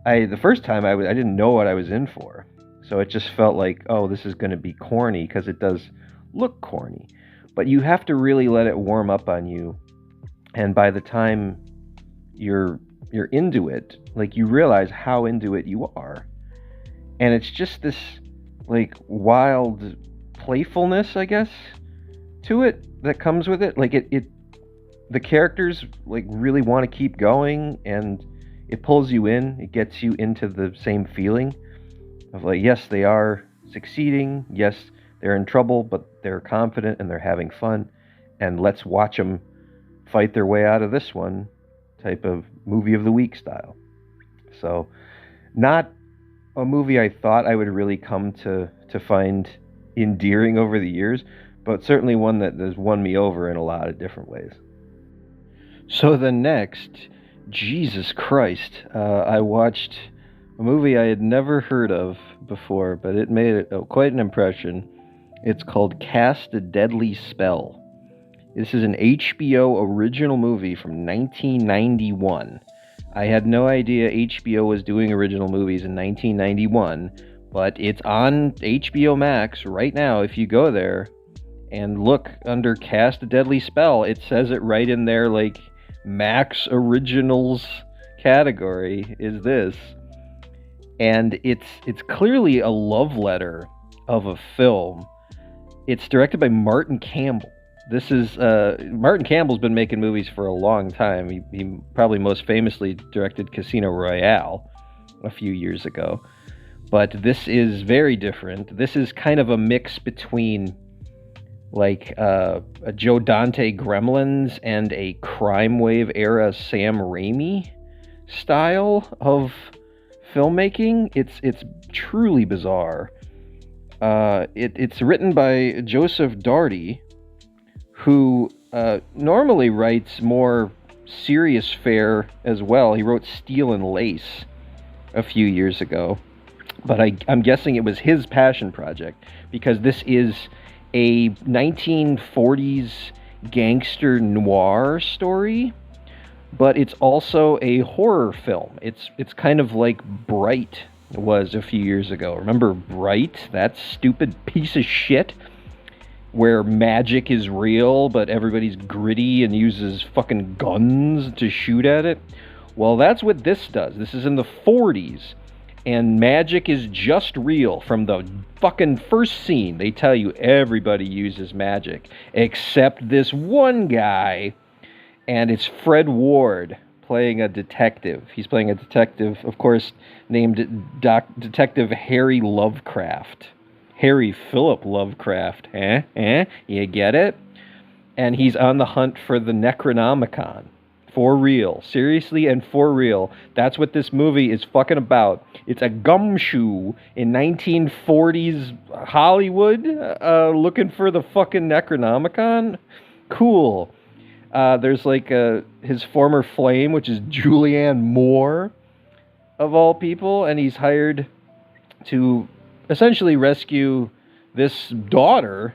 The first time I didn't know what I was in for, so it just felt like, oh, this is going to be corny, because it does look corny, but you have to really let it warm up on you, and by the time you're into it, like, you realize how into it you are. And it's just this like wild playfulness, I guess, to it that comes with it. Like the characters like really want to keep going, and it pulls you in. It gets you into the same feeling of like, yes, they are succeeding. Yes, they're in trouble, but they're confident and they're having fun. And let's watch them fight their way out of this one, type of movie of the week style. So, not a movie I thought I would really come to find endearing over the years, but certainly one that has won me over in a lot of different ways. So the next, Jesus Christ, I watched a movie I had never heard of before, but it made quite an impression. It's called Cast a Deadly Spell. This is an HBO original movie from 1991. I had no idea HBO was doing original movies in 1991, but it's on HBO Max right now. If you go there and look under Cast a Deadly Spell, it says it right in there, like, Max Originals category is this. And it's clearly a love letter of a film. It's directed by Martin Campbell. This is, Martin Campbell's been making movies for a long time. He probably most famously directed Casino Royale a few years ago. But this is very different. This is kind of a mix between, like, a Joe Dante Gremlins and a Crime Wave era Sam Raimi style of filmmaking. It's truly bizarre. It's written by Joseph Darty, who normally writes more serious fare as well. He wrote Steel and Lace a few years ago, but I'm guessing it was his passion project, because this is a 1940s gangster noir story, but it's also a horror film. It's kind of like Bright was a few years ago. Remember Bright? That stupid piece of shit where magic is real, but everybody's gritty and uses fucking guns to shoot at it. Well, that's what this does. This is in the 40s, and magic is just real. From the fucking first scene, they tell you everybody uses magic, except this one guy, and it's Fred Ward playing a detective. He's playing a detective, of course, named Detective Harry Lovecraft. Harry Philip Lovecraft, you get it? And he's on the hunt for the Necronomicon. For real. Seriously and for real. That's what this movie is fucking about. It's a gumshoe in 1940s Hollywood looking for the fucking Necronomicon. Cool. There's like his former flame, which is Julianne Moore, of all people, and he's hired to essentially rescue this daughter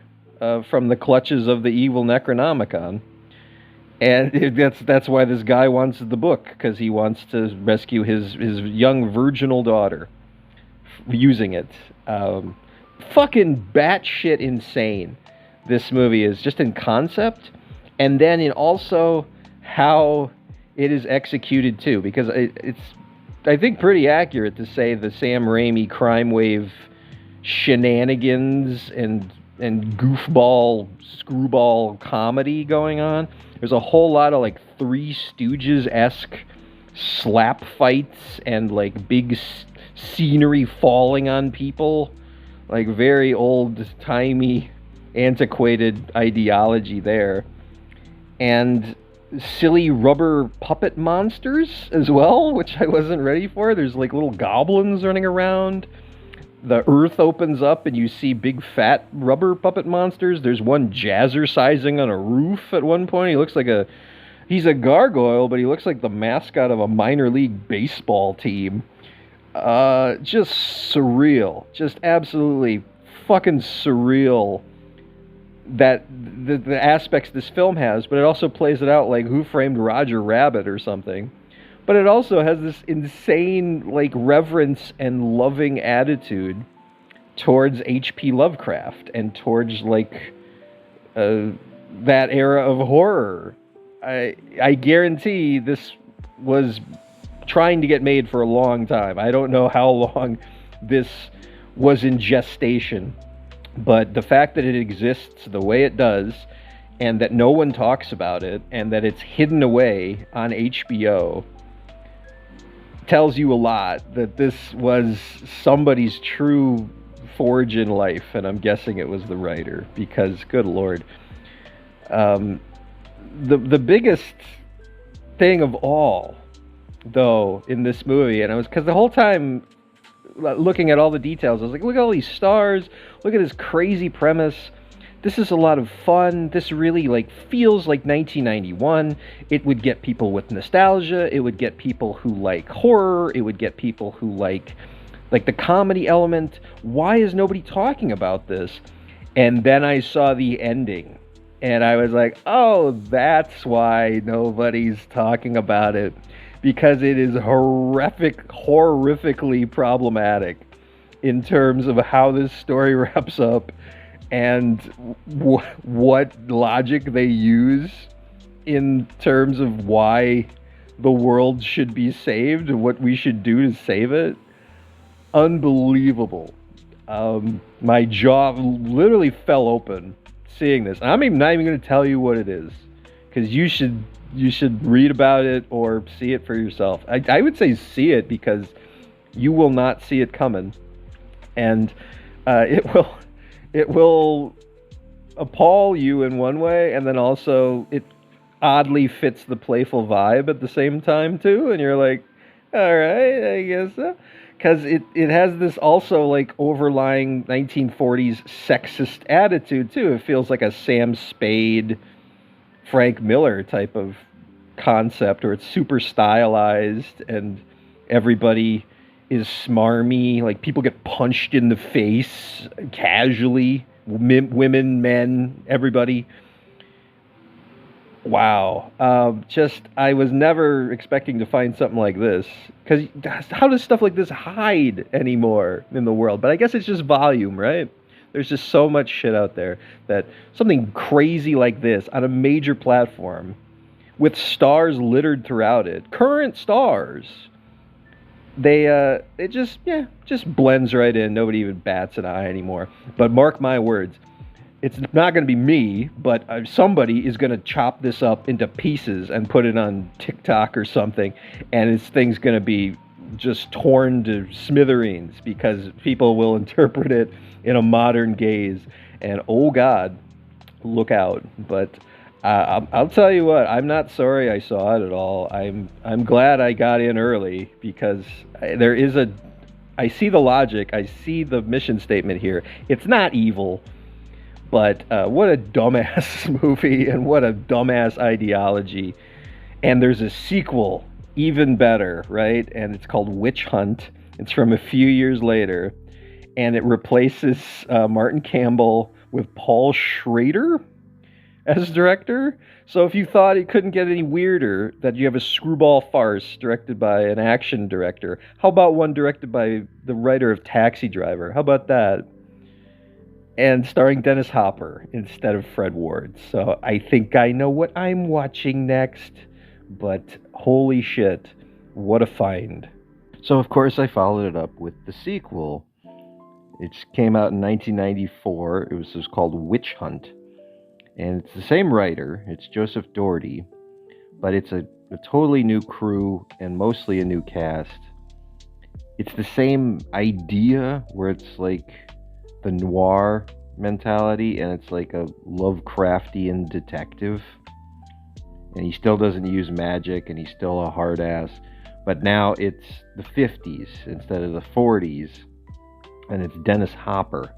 from the clutches of the evil Necronomicon. And that's why this guy wants the book, because he wants to rescue his young virginal daughter using it. fucking batshit insane this movie is, just in concept, and then in also how it is executed too, because it's, I think, pretty accurate to say the Sam Raimi crime wave shenanigans and goofball screwball comedy going on. There's a whole lot of like Three Stooges-esque slap fights and like big scenery falling on people, like very old-timey, antiquated ideology there. And silly rubber puppet monsters as well, which I wasn't ready for. There's like little goblins running around. The earth opens up and you see big fat rubber puppet monsters. There's one jazzercising on a roof at one point. He looks like he's a gargoyle, but he looks like the mascot of a minor league baseball team. Just surreal. Just absolutely fucking surreal, that the aspects this film has, but it also plays it out like Who Framed Roger Rabbit or something. But it also has this insane like reverence and loving attitude towards H.P. Lovecraft and towards like that era of horror. I guarantee this was trying to get made for a long time. I don't know how long this was in gestation, but the fact that it exists the way it does, and that no one talks about it, and that it's hidden away on HBO, tells you a lot that this was somebody's true forge in life, and I'm guessing it was the writer, because good lord. The biggest thing of all, though, in this movie, and I was, because the whole time looking at all the details, I was like, look at all these stars, look at this crazy premise. This is a lot of fun. This really like feels like 1991. It would get people with nostalgia. It would get people who like horror. It would get people who like the comedy element. Why is nobody talking about this? And then I saw the ending, and I was like, oh, that's why nobody's talking about it. Because it is horrifically problematic in terms of how this story wraps up, and what logic they use in terms of why the world should be saved and what we should do to save it. Unbelievable. My jaw literally fell open seeing this. I'm not even going to tell you what it is, because you should read about it or see it for yourself. I would say see it, because you will not see it coming, and it will appall you in one way, and then also it oddly fits the playful vibe at the same time too, and you're like, all right, I guess so. Because it has this also like overlying 1940s sexist attitude too. It feels like a Sam Spade, Frank Miller type of concept, or it's super stylized and everybody is smarmy. Like people get punched in the face casually, women, men, everybody. Wow. I was never expecting to find something like this, because how does stuff like this hide anymore in the world? But I guess it's just volume, right? There's just so much shit out there that something crazy like this on a major platform with stars littered throughout it, current stars, it just blends right in. Nobody even bats an eye anymore. But mark my words, it's not going to be me, but somebody is going to chop this up into pieces and put it on TikTok or something, and this thing's going to be just torn to smithereens, because people will interpret it in a modern gaze, and oh god, look out. But I'll tell you what, I'm not sorry I saw it at all. I'm glad I got in early, because I see the logic, I see the mission statement here. It's not evil, but what a dumbass movie, and what a dumbass ideology. And there's a sequel, even better, right? And it's called Witch Hunt. It's from a few years later, and it replaces Martin Campbell with Paul Schrader as director. So if you thought it couldn't get any weirder, that you have a screwball farce directed by an action director, how about one directed by the writer of Taxi Driver? How about that? and starring Dennis Hopper instead of Fred Ward. So I think I know what I'm watching next, but holy shit, what a find. So, of course, I followed it up with the sequel. It came out in 1994. It was called Witch Hunt. And it's the same writer, it's Joseph Doherty, but it's a totally new crew and mostly a new cast. It's the same idea where it's like the noir mentality and it's like a Lovecraftian detective. And he still doesn't use magic and he's still a hard ass. But now it's the 50s instead of the 40s. And it's Dennis Hopper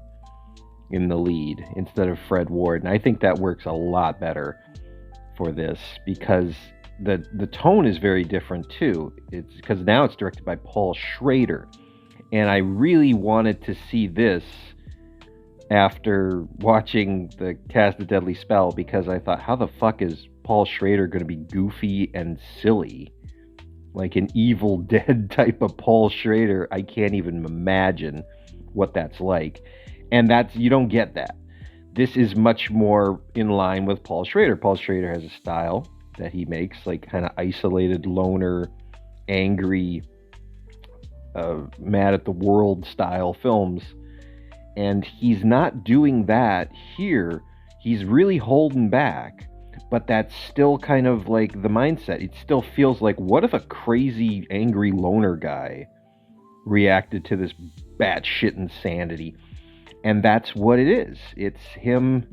in the lead instead of Fred Ward. And I think that works a lot better for this because the tone is very different too. It's because now it's directed by Paul Schrader. And I really wanted to see this after watching the Cast a Deadly Spell because I thought, how the fuck is Paul Schrader going to be goofy and silly? Like an Evil Dead type of Paul Schrader. I can't even imagine what that's like. And you don't get that. This is much more in line with Paul Schrader. Paul Schrader has a style that he makes, like kind of isolated, loner, angry, mad at the world style films. And he's not doing that here. He's really holding back. But that's still kind of like the mindset. It still feels like, what if a crazy, angry loner guy reacted to this batshit insanity? And that's what it is. It's him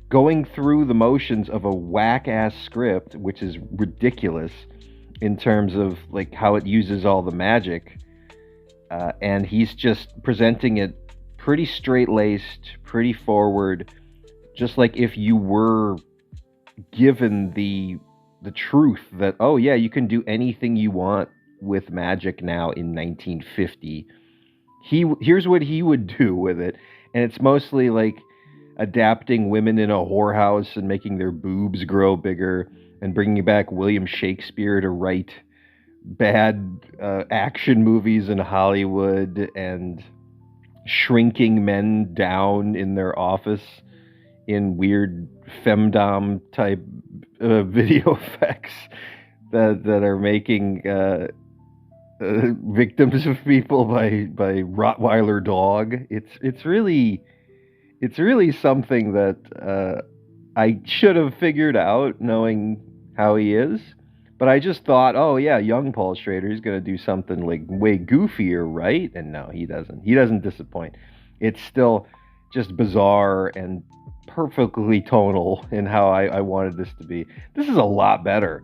going through the motions of a whack-ass script, which is ridiculous in terms of like how it uses all the magic. And he's just presenting it pretty straight-laced, pretty forward, just like if you were given the truth that, oh yeah, you can do anything you want with magic now in 1950. Here's what he would do with it. And it's mostly like adapting women in a whorehouse and making their boobs grow bigger and bringing back William Shakespeare to write bad action movies in Hollywood and shrinking men down in their office in weird femdom type video effects that are making victims of people by Rottweiler dog. It's really something that I should have figured out knowing how he is. But I just thought, oh yeah, young Paul Schrader is going to do something like way goofier, right? And no, he doesn't. He doesn't disappoint. It's still just bizarre and perfectly tonal in how I wanted this to be. This is a lot better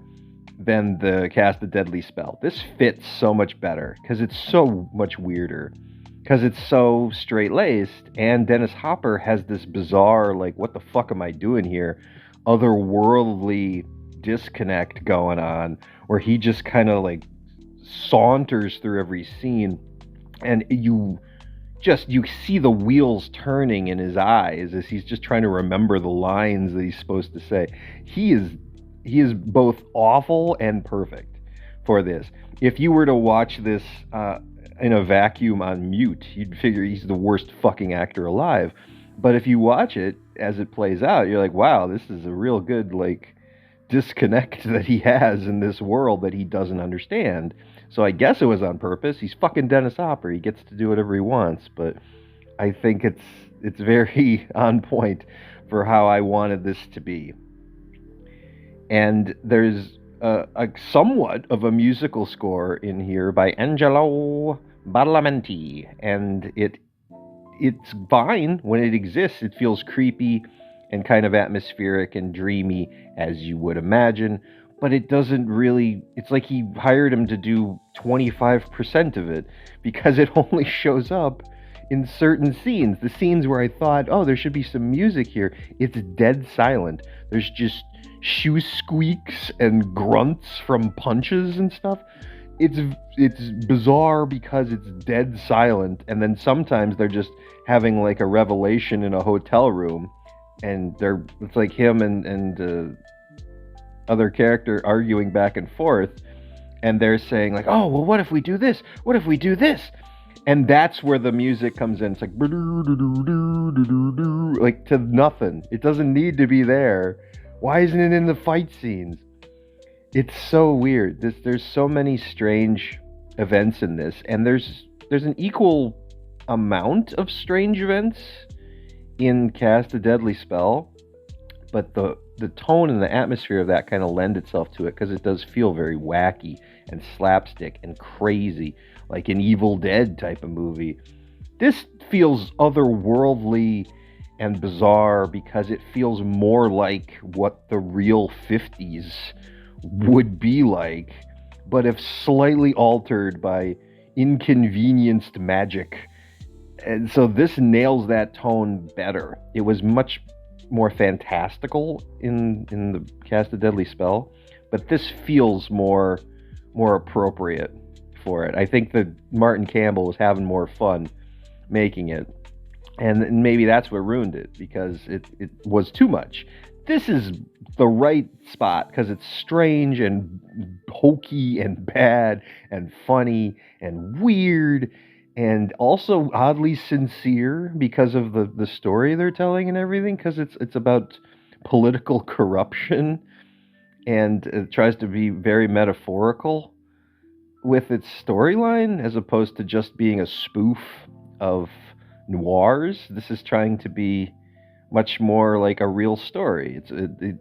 than the Cast a Deadly Spell. This fits so much better because it's so much weirder, because it's so straight-laced, and Dennis Hopper has this bizarre, like, what the fuck am I doing here, otherworldly disconnect going on, where he just kind of like saunters through every scene, and you see the wheels turning in his eyes as he's just trying to remember the lines that he's supposed to say. He is both awful and perfect for this. If you were to watch this in a vacuum on mute, you'd figure he's the worst fucking actor alive. But if you watch it as it plays out, you're like, wow, this is a real good like disconnect that he has in this world that he doesn't understand. So I guess it was on purpose. He's fucking Dennis Hopper. He gets to do whatever he wants, but I think it's very on point for how I wanted this to be. And there's a somewhat of a musical score in here by Angelo Badalamenti, and it's fine when it exists. It feels creepy and kind of atmospheric and dreamy, as you would imagine, but it doesn't really, it's like he hired him to do 25% of it, because it only shows up in certain scenes. The scenes where I thought, oh, there should be some music here, it's dead silent. There's just shoe squeaks and grunts from punches and stuff. It's bizarre because it's dead silent, and then sometimes they're just having like a revelation in a hotel room, and it's like him and other character arguing back and forth, and they're saying like, oh well, what if we do this, what if we do this, And that's where the music comes in. It's like like to nothing. It doesn't need to be there. Why isn't it in the fight scenes? It's so weird. There's so many strange events in this, and there's an equal amount of strange events in Cast a Deadly Spell, but the tone and the atmosphere of that kind of lend itself to it because it does feel very wacky and slapstick and crazy, like an Evil Dead type of movie. This feels otherworldly and bizarre because it feels more like what the real 50s would be like, but if slightly altered by inconvenienced magic. And so this nails that tone better. It was much more fantastical in the Cast a Deadly Spell, but this feels more appropriate for it. I think that Martin Campbell was having more fun making it, and maybe that's what ruined it, because it was too much. This is the right spot because it's strange and hokey and bad and funny and weird and also oddly sincere because of the story they're telling and everything, because it's about political corruption, and it tries to be very metaphorical with its storyline as opposed to just being a spoof of noirs. This is trying to be much more like a real story.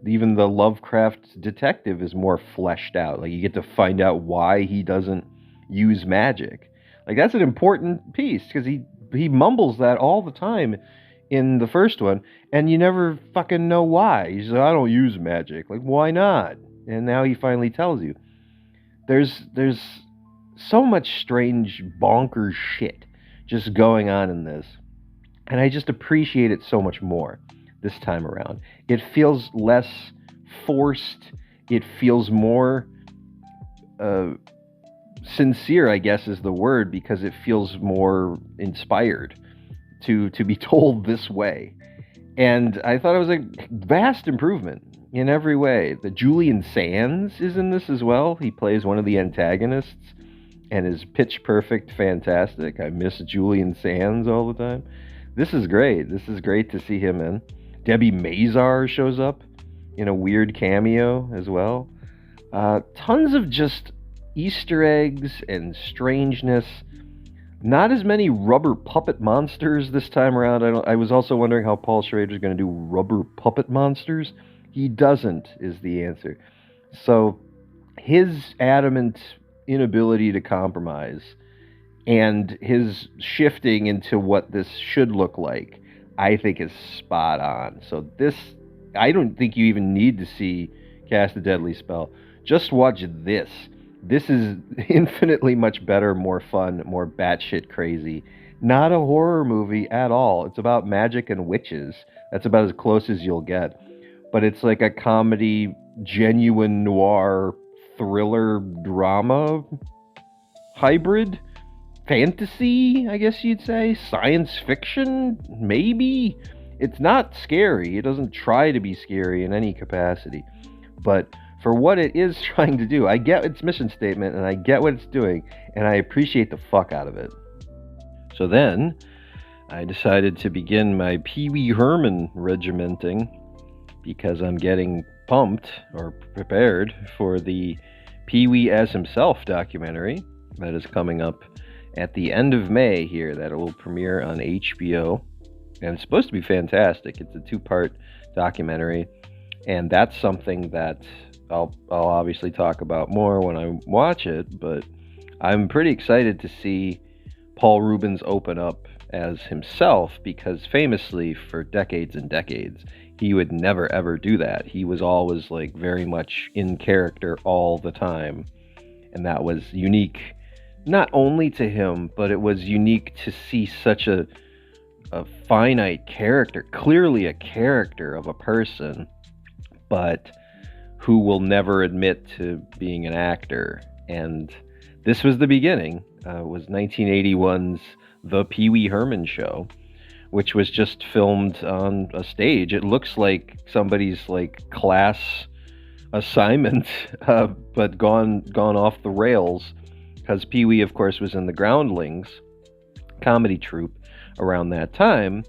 Even the Lovecraft detective is more fleshed out. Like, you get to find out why he doesn't use magic. Like, that's an important piece because he mumbles that all the time in the first one, and you never fucking know why. He says, "I don't use magic." Like, why not? And now he finally tells you. There's so much strange bonkers shit just going on in this, and I just appreciate it so much more this time around. It feels less forced. It feels more sincere, I guess is the word, because it feels more inspired to be told this way. And I thought it was a vast improvement in every way. The Julian Sands is in this as well. He plays one of the antagonists and is pitch perfect fantastic. I miss Julian Sands all the time. This is great. This is great to see him in. Debbie Mazar shows up in a weird cameo as well. Tons of just Easter eggs and strangeness. Not as many rubber puppet monsters this time around. I was also wondering how Paul Schrader's going to do rubber puppet monsters. He doesn't, is the answer. So his adamant inability to compromise and his shifting into what this should look like, I think is spot on. So this, I don't think you even need to see Cast a Deadly Spell. Just watch this. This is infinitely much better, more fun, more batshit crazy. Not a horror movie at all. It's about magic and witches. That's about as close as you'll get. But it's like a comedy, genuine noir, thriller, drama, hybrid, fantasy, I guess you'd say, science fiction, maybe. It's not scary. It doesn't try to be scary in any capacity. But for what it is trying to do, I get its mission statement and I get what it's doing, and I appreciate the fuck out of it. So then, I decided to begin my Pee Wee Herman regimenting because I'm getting pumped or prepared for the Pee Wee as Himself documentary that is coming up at the end of May here, that it will premiere on HBO, and it's supposed to be fantastic. It's a 2-part documentary, and that's something that I'll obviously talk about more when I watch it, but I'm pretty excited to see Paul Reubens open up as himself, because famously for decades and decades he would never ever do that. He was always like very much in character all the time, and that was unique not only to him, but it was unique to see such a finite character, clearly a character of a person, but who will never admit to being an actor. And this was the beginning. It was 1981's The Pee Wee Herman Show, which was just filmed on a stage. It looks like somebody's like class assignment, but gone off the rails, because Pee Wee, of course, was in the Groundlings, comedy troupe around that time.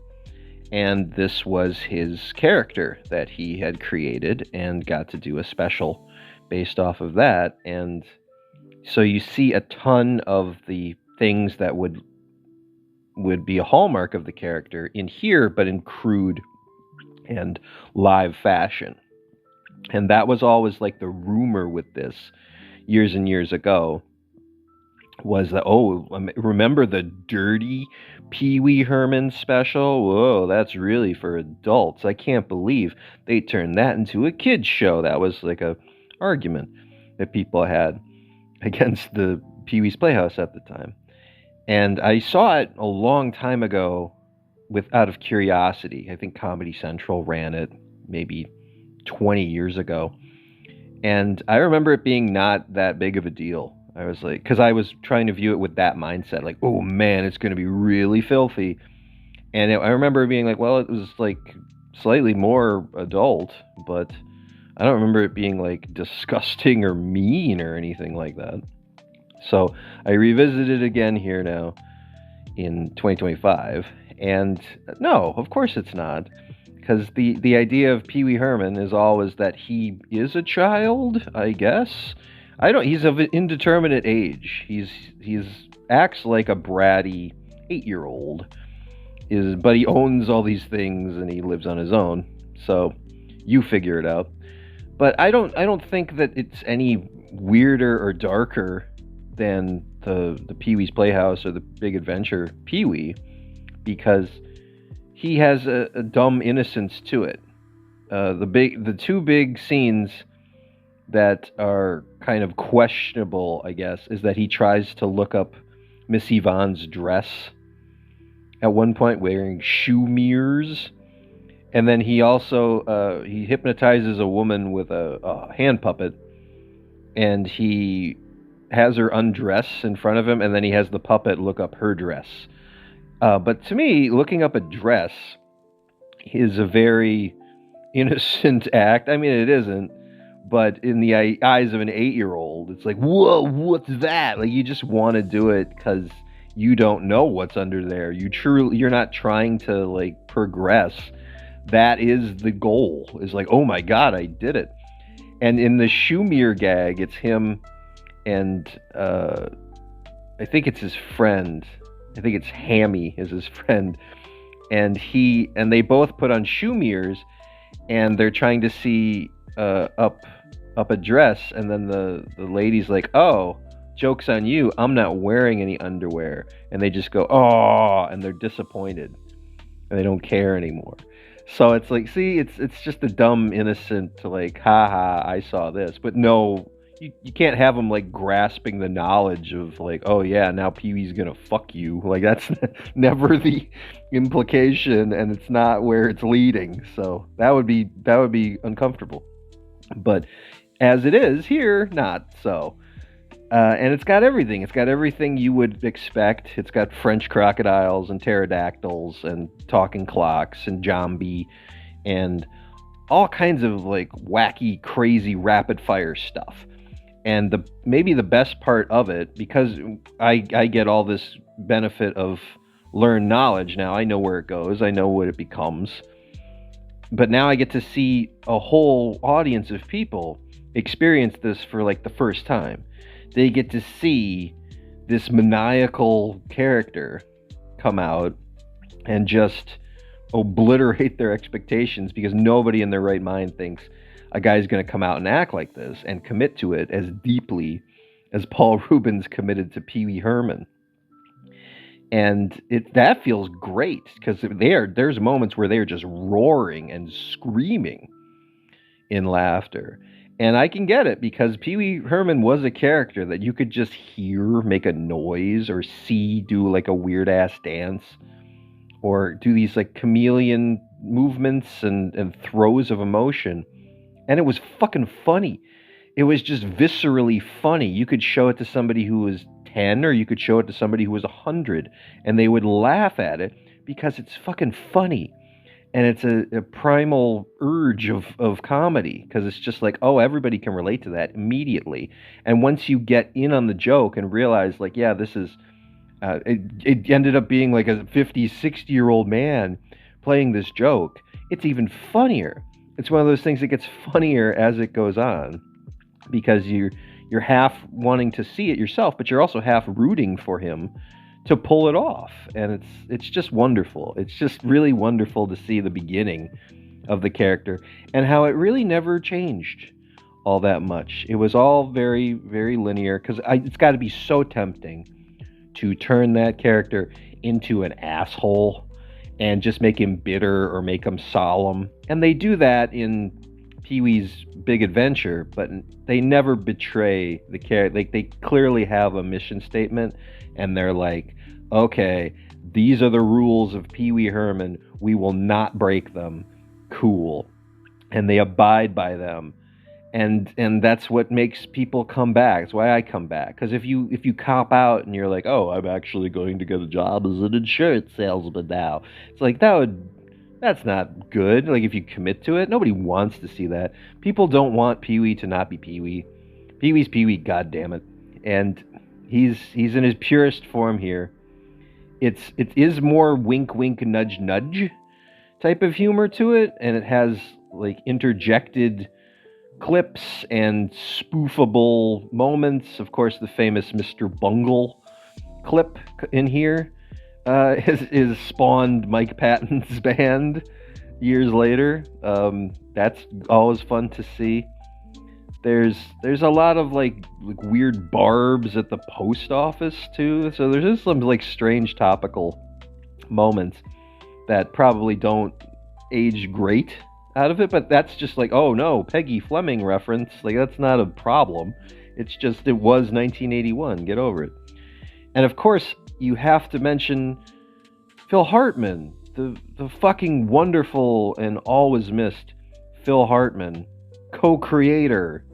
And this was his character that he had created and got to do a special based off of that. And so you see a ton of the things that would be a hallmark of the character in here, but in crude and live fashion. And that was always like the rumor with this years and years ago, was that, oh, remember the dirty Pee Wee Herman special? Whoa, that's really for adults. I can't believe they turned that into a kid's show. That was like a argument that people had against the Pee Wee's Playhouse at the time. And I saw it a long time ago out of curiosity. I think Comedy Central ran it maybe 20 years ago. And I remember it being not that big of a deal. I was like, because I was trying to view it with that mindset, like, oh man, it's going to be really filthy. And I remember being like, well, it was like slightly more adult, but I don't remember it being like disgusting or mean or anything like that. So I revisited it again here now in 2025, and no, of course it's not, because the idea of Pee Wee Herman is always that he is a child, I guess. He's of an indeterminate age. He's acts like a bratty 8-year-old, but he owns all these things and he lives on his own. So you figure it out. But I don't think that it's any weirder or darker than the Pee Wee's Playhouse or the Big Adventure Pee Wee, because he has a dumb innocence to it. The two big scenes that are kind of questionable, I guess, is that he tries to look up Miss Yvonne's dress at one point wearing shoe mirrors, and then he also he hypnotizes a woman with a hand puppet, and he has her undress in front of him, and then he has the puppet look up her dress. But to me, looking up a dress is a very innocent act. I mean, it isn't, but in the eyes of an 8-year-old, it's like, whoa, what's that? Like, you just want to do it because you don't know what's under there. You're not trying to like progress. That is the goal. Is like, oh my God, I did it. And in the shoe mirror gag, it's him and I think it's his friend. I think it's Hammy is his friend, and they both put on shoe mirrors, and they're trying to see up a dress, and then the lady's like, "Oh, joke's on you! I'm not wearing any underwear," and they just go, "Oh," and they're disappointed, and they don't care anymore. So it's like, see, it's just a dumb, innocent, like, haha, I saw this, but no. You can't have them like grasping the knowledge of like, oh yeah, now Pee-wee's gonna fuck you. Like, that's never the implication, and it's not where it's leading. So that would be uncomfortable. But as it is here, not so. And it's got everything. It's got everything you would expect. It's got French crocodiles and pterodactyls and talking clocks and zombie and all kinds of like wacky, crazy, rapid fire stuff. And maybe the best part of it, because I get all this benefit of learned knowledge now. I know where it goes. I know what it becomes. But now I get to see a whole audience of people experience this for like the first time. They get to see this maniacal character come out and just obliterate their expectations, because nobody in their right mind thinks a guy's going to come out and act like this and commit to it as deeply as Paul Reubens committed to Pee Wee Herman. And that feels great, because there's moments where they're just roaring and screaming in laughter. And I can get it, because Pee Wee Herman was a character that you could just hear make a noise or see do like a weird ass dance or do these like chameleon movements and throws of emotion. And it was fucking funny. It was just viscerally funny. You could show it to somebody who was 10, or you could show it to somebody who was 100, and they would laugh at it because it's fucking funny. And it's a primal urge of comedy, because it's just like, oh, everybody can relate to that immediately. And once you get in on the joke and realize, like, yeah, this is It ended up being like a 50, 60-year-old man playing this joke. It's even funnier. It's one of those things that gets funnier as it goes on because you're half wanting to see it yourself, but you're also half rooting for him to pull it off. And it's just wonderful. It's just really wonderful to see the beginning of the character and how it really never changed all that much. It was all very, very linear because it's got to be so tempting to turn that character into an asshole and just make him bitter or make him solemn. And they do that in Pee-wee's Big Adventure, but they never betray the character. Like, they clearly have a mission statement, and they're like, okay, these are the rules of Pee-wee Herman. We will not break them. Cool. And they abide by them. And that's what makes people come back. It's why I come back. Because if you cop out and you're like, oh, I'm actually going to get a job as an insurance salesman now, it's like that's not good. Like, if you commit to it, nobody wants to see that. People don't want Pee-wee to not be Pee-wee. Pee-wee's Pee-wee, goddammit. And he's in his purest form here. It is more wink wink nudge nudge type of humor to it, and it has like interjected clips and spoofable moments. Of course, the famous Mr. Bungle clip in here is spawned Mike Patton's band years later. That's always fun to see. There's a lot of like weird barbs at the post office too. So there's just some like strange topical moments that probably don't age great out of it, but that's just like, oh no, Peggy Fleming reference. Like, that's not a problem. It's just, it was 1981. Get over it. And of course, you have to mention Phil Hartman, the fucking wonderful and always missed Phil Hartman, co-creator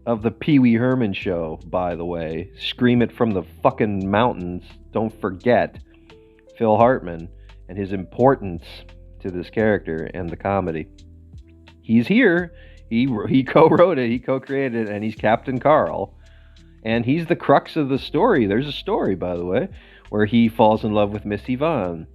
of the Pee-wee Herman show, by the way. Scream it from the fucking mountains. Don't forget Phil Hartman and his importance to this character and the comedy. He's here. He co-wrote it. He co-created it, and he's Captain Carl. And he's the crux of the story. There's a story, by the way, where he falls in love with Miss Yvonne.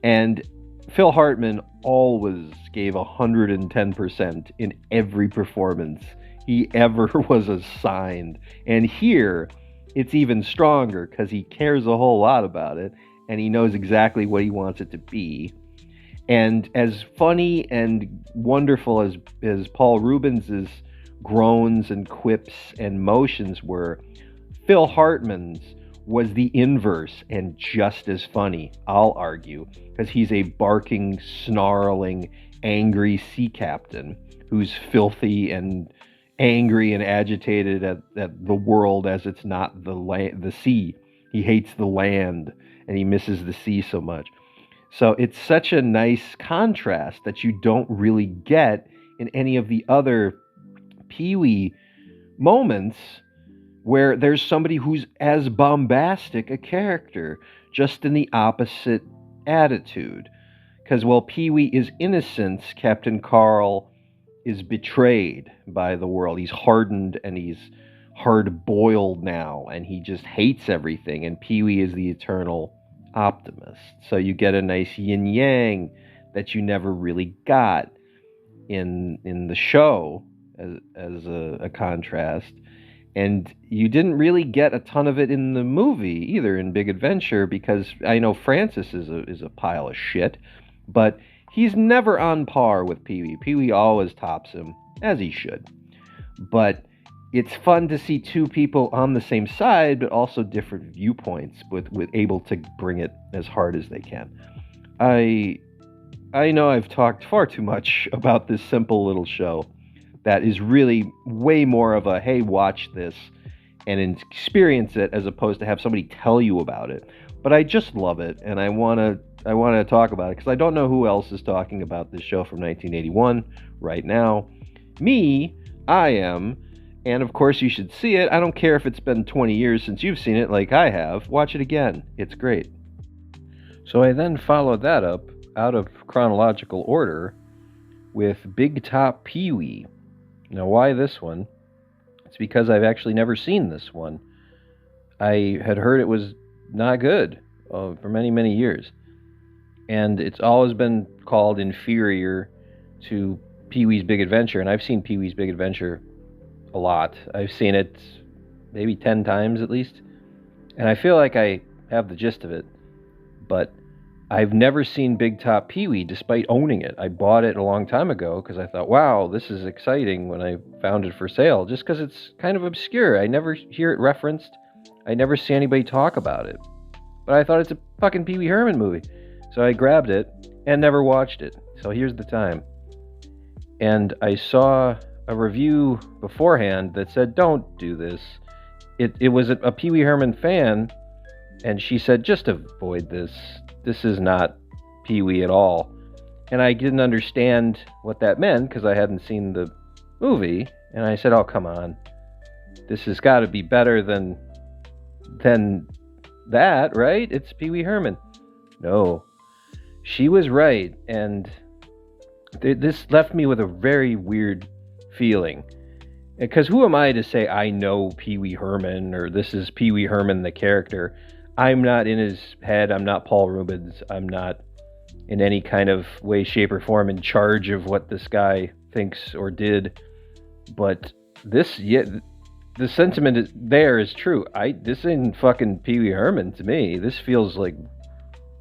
And Phil Hartman always gave 110% in every performance he ever was assigned. And here, it's even stronger because he cares a whole lot about it, and he knows exactly what he wants it to be. And as funny and wonderful as Paul Rubens' groans and quips and motions were, Phil Hartman's was the inverse and just as funny, I'll argue, because he's a barking, snarling, angry sea captain who's filthy and angry and agitated at the world as it's not the sea. He hates the land and he misses the sea so much. So it's such a nice contrast that you don't really get in any of the other Pee-wee moments where there's somebody who's as bombastic a character, just in the opposite attitude. Because while Pee-wee is innocent, Captain Carl is betrayed by the world. He's hardened and he's hard-boiled now, and he just hates everything, and Pee-wee is the eternal optimist. So you get a nice yin-yang that you never really got in the show as a contrast. And you didn't really get a ton of it in the movie either, in Big Adventure, because I know Francis is a pile of shit, but he's never on par with Pee-wee. Pee-wee always tops him, as he should. But it's fun to see two people on the same side, but also different viewpoints, with able to bring it as hard as they can. I know I've talked far too much about this simple little show that is really way more of a, hey, watch this and experience it, as opposed to have somebody tell you about it. But I just love it, and I want to talk about it, because I don't know who else is talking about this show from 1981 right now. Me, I am, and of course you should see it. I don't care if it's been 20 years since you've seen it like I have. Watch it again. It's great. So I then followed that up, out of chronological order, with Big Top Pee-wee. Now, why this one? It's because I've actually never seen this one. I had heard it was not good for many, many years. And it's always been called inferior to Pee-wee's Big Adventure. And I've seen Pee-wee's Big Adventure a lot. I've seen it maybe 10 times at least. And I feel like I have the gist of it. But I've never seen Big Top Pee-wee despite owning it. I bought it a long time ago because I thought, wow, this is exciting when I found it for sale. Just because it's kind of obscure. I never hear it referenced. I never see anybody talk about it. But I thought it's a fucking Pee-wee Herman movie. So I grabbed it and never watched it. So here's the time. And I saw a review beforehand that said, don't do this. It was a Pee-wee Herman fan, and she said, just avoid this. This is not Pee-wee at all. And I didn't understand what that meant because I hadn't seen the movie. And I said, oh, come on. This has got to be better than that, right? It's Pee-wee Herman. No. She was right, and this left me with a very weird feeling. Because who am I to say I know Pee-wee Herman, or this is Pee-wee Herman the character? I'm not in his head. I'm not Paul Reubens. I'm not in any kind of way, shape, or form in charge of what this guy thinks or did. But this, yeah, the sentiment is true. This ain't fucking Pee-wee Herman to me. This feels like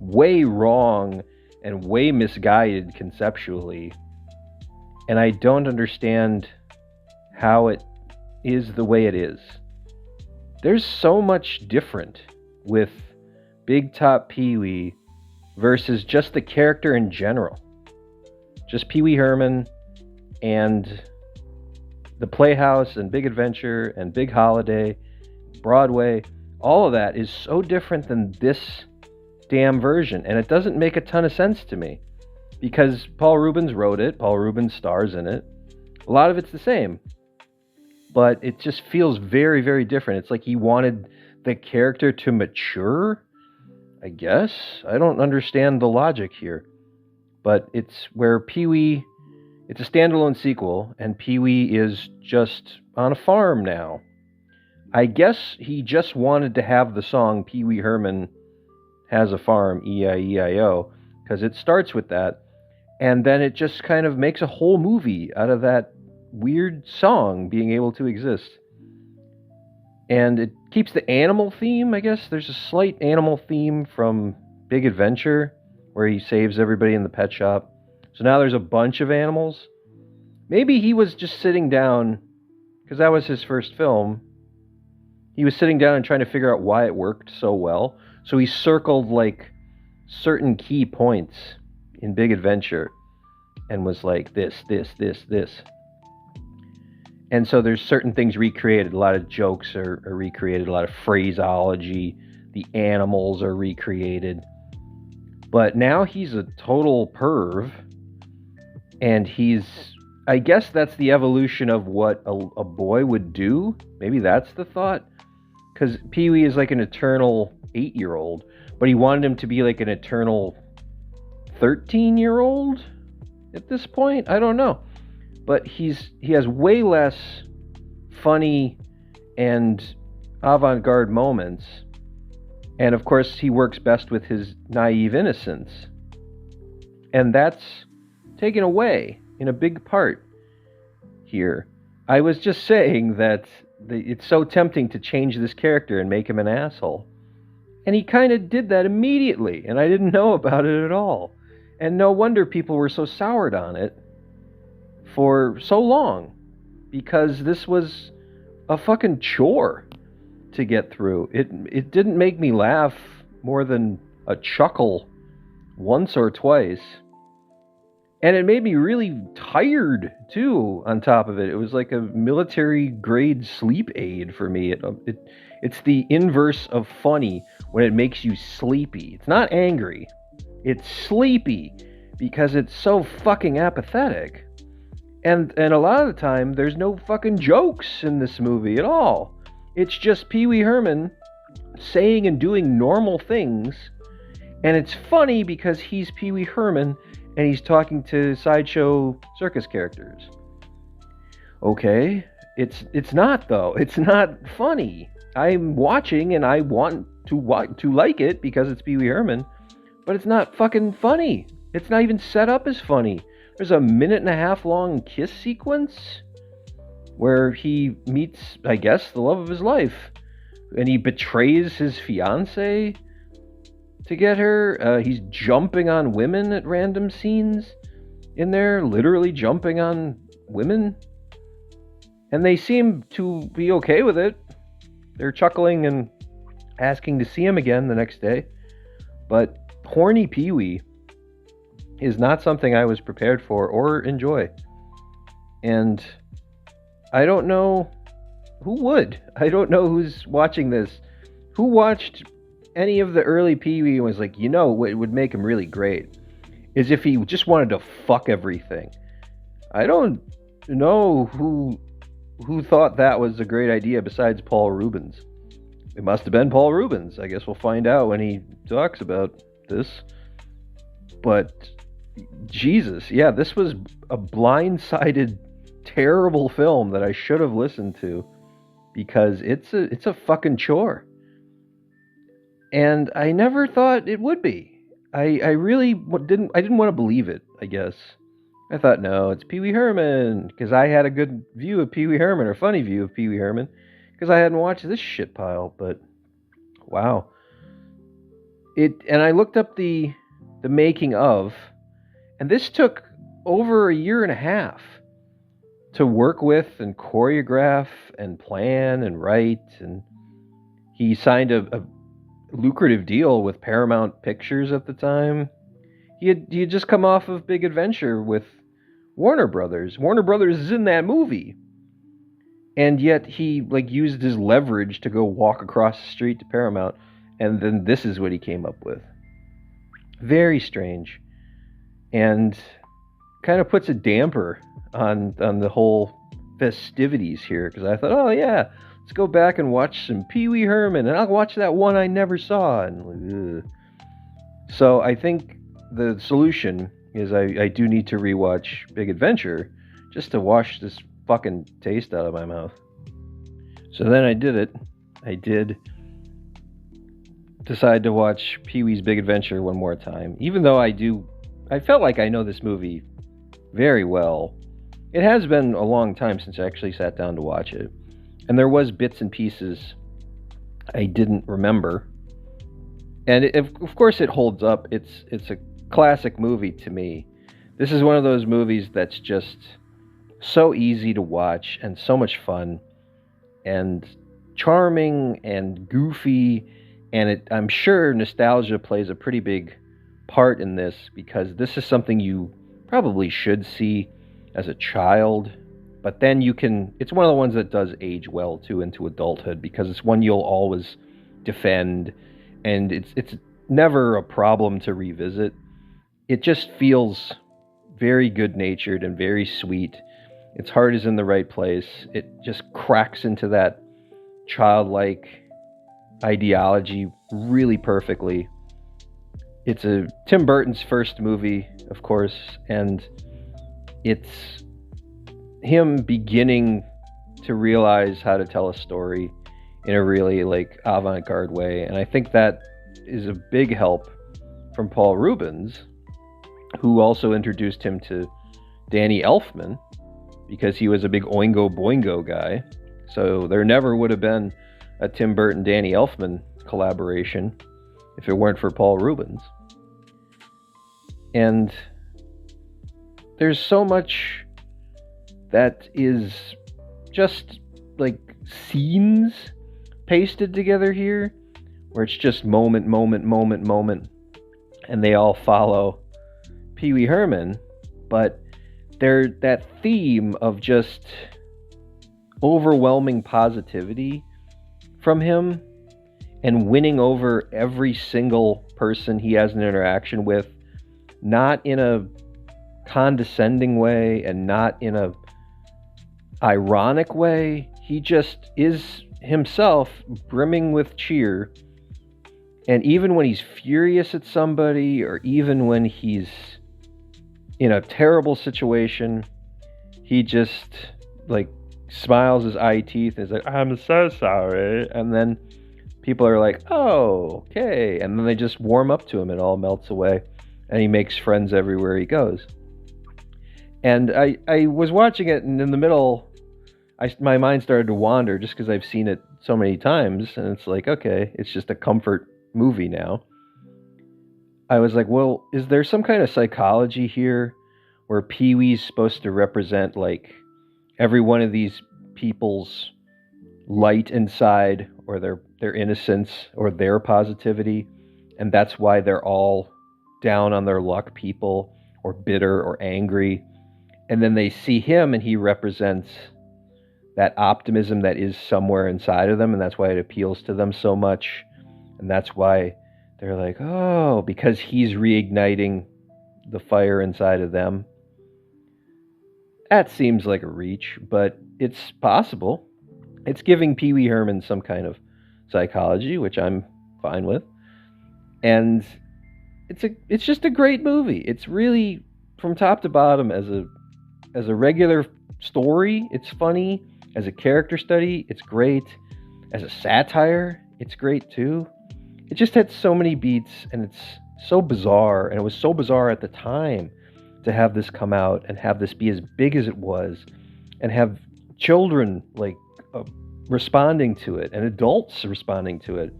way wrong and way misguided conceptually. And I don't understand how it is the way it is. There's so much different with Big Top Pee-wee versus just the character in general. Just Pee-wee Herman and the Playhouse and Big Adventure and Big Holiday, Broadway, all of that is so different than this damn version, and it doesn't make a ton of sense to me because Paul Reubens wrote it, Paul Reubens stars in it. A lot of it's the same, but it just feels very, very different. It's like he wanted the character to mature, I guess. I don't understand the logic here, but it's where Pee-wee, it's a standalone sequel, and Pee-wee is just on a farm now. I guess he just wanted to have the song Pee-wee Herman Has a Farm, E-I-E-I-O, because it starts with that, and then it just kind of makes a whole movie out of that weird song being able to exist. And it keeps the animal theme, I guess. There's a slight animal theme from Big Adventure, where he saves everybody in the pet shop. So now there's a bunch of animals. Maybe he was just sitting down, because that was his first film. He was sitting down and trying to figure out why it worked so well. So he circled like certain key points in Big Adventure and was like this. And so there's certain things recreated. A lot of jokes are recreated. A lot of phraseology. The animals are recreated. But now he's a total perv. And I guess that's the evolution of what a boy would do. Maybe that's the thought. Because Pee-wee is like an eternal 8-year-old, but he wanted him to be like an eternal 13-year-old at this point. I don't know. But he has way less funny and avant-garde moments. And of course, he works best with his naive innocence. And that's taken away in a big part here. I was just saying that it's so tempting to change this character and make him an asshole. And he kind of did that immediately, and I didn't know about it at all. And no wonder people were so soured on it for so long, because this was a fucking chore to get through. It didn't make me laugh more than a chuckle once or twice. And it made me really tired, too, on top of it. It was like a military-grade sleep aid for me. It's the inverse of funny when it makes you sleepy. It's not angry. It's sleepy because it's so fucking apathetic. And a lot of the time, there's no fucking jokes in this movie at all. It's just Pee-wee Herman saying and doing normal things. And it's funny because he's Pee-wee Herman and he's talking to sideshow circus characters. Okay, it's not though. It's not funny. I'm watching and I want to like it because it's Pee Wee Herman, but it's not fucking funny. It's not even set up as funny. There's a 1.5-minute long kiss sequence where he meets, I guess, the love of his life, and he betrays his fiance to get her. He's jumping on women at random scenes in there, literally jumping on women, and they seem to be okay with it. They're chuckling and asking to see him again the next day, but horny Pee-wee is not something I was prepared for or enjoy. And I don't know who would. I don't know who's watching this. Who watched any of the early Pee-wee and was like, what would make him really great is if he just wanted to fuck everything. I don't know who thought that was a great idea besides Paul Rubens. It must have been Paul Rubens. I guess we'll find out when he talks about this. But Jesus, yeah, this was a blindsided, terrible film that I should have listened to because it's a fucking chore. And I never thought it would be. I really didn't want to believe it, I guess. I thought, no, it's Pee Wee Herman, because I had a good view of Pee Wee Herman, or funny view of Pee Wee Herman, because I hadn't watched this shit pile. But wow. And I looked up the making of, and this took over 1.5 years to work with and choreograph and plan and write. And he signed a lucrative deal with Paramount Pictures at the time. He had just come off of Big Adventure with Warner Brothers. Warner Brothers is in that movie. And yet he used his leverage to go walk across the street to Paramount, and then this is what he came up with. Very strange. And kind of puts a damper on the whole festivities here, because I thought, oh yeah, let's go back and watch some Pee Wee Herman, and I'll watch that one I never saw. And so I think the solution is I do need to rewatch Big Adventure just to wash this fucking taste out of my mouth. So then I did it. I did decide to watch Pee-wee's Big Adventure one more time, even though I felt like I know this movie very well. It has been a long time since I actually sat down to watch it, and there was bits and pieces I didn't remember. And of course it holds up. It's a classic movie to me. This is one of those movies that's just so easy to watch and so much fun and charming and goofy, and I'm sure nostalgia plays a pretty big part in this, because this is something you probably should see as a child, but then it's one of the ones that does age well too into adulthood, because it's one you'll always defend, and it's never a problem to revisit. It just feels very good-natured and very sweet. Its heart is in the right place. It just cracks into that childlike ideology really perfectly. It's Tim Burton's first movie, of course, and it's him beginning to realize how to tell a story in a really avant-garde way. And I think that is a big help from Paul Rubens, who also introduced him to Danny Elfman, because he was a big Oingo Boingo guy. So there never would have been a Tim Burton Danny Elfman collaboration if it weren't for Paul Rubens. And there's so much that is just scenes pasted together here, where it's just moment, and they all follow Pee Wee Herman, but they're that theme of just overwhelming positivity from him and winning over every single person he has an interaction with, not in a condescending way and not in a ironic way. He just is himself, brimming with cheer. And even when he's furious at somebody, or even when he's in a terrible situation, he just smiles his eye teeth and is like, "I'm so sorry." And then people are like, oh, okay. And then they just warm up to him. It all melts away. And he makes friends everywhere he goes. And I was watching it, and in the middle, my mind started to wander just because I've seen it so many times. And it's like, okay, it's just a comfort movie now. I was like, well, is there some kind of psychology here where Pee-wee's supposed to represent, like, every one of these people's light inside, or their innocence, or their positivity, and that's why they're all down on their luck people, or bitter, or angry, and then they see him and he represents that optimism that is somewhere inside of them, and that's why it appeals to them so much, and that's why they're like, oh, because he's reigniting the fire inside of them. That seems like a reach, but it's possible. It's giving Pee Wee Herman some kind of psychology, which I'm fine with. And it's just a great movie. It's really, from top to bottom, as a regular story, it's funny. As a character study, it's great. As a satire, it's great too. It just had so many beats, and it's so bizarre, and it was so bizarre at the time to have this come out and have this be as big as it was, and have children responding to it, and adults responding to it.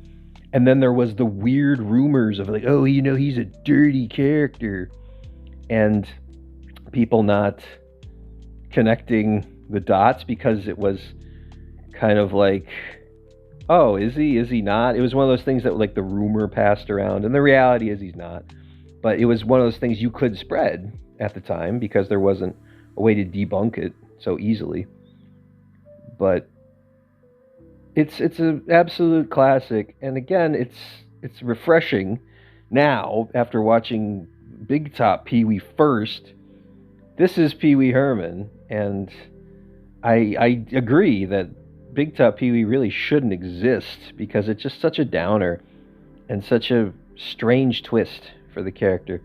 And then there was the weird rumors of like, oh, he's a dirty character, and people not connecting the dots because it was kind of like, oh, is he not? It was one of those things that like the rumor passed around, and the reality is he's not. But it was one of those things you could spread at the time because there wasn't a way to debunk it so easily. But it's an absolute classic, and again, it's refreshing now after watching Big Top Pee-wee first. This is Pee Wee Herman, and I agree that Big Top Pee-wee really shouldn't exist because it's just such a downer and such a strange twist for the character.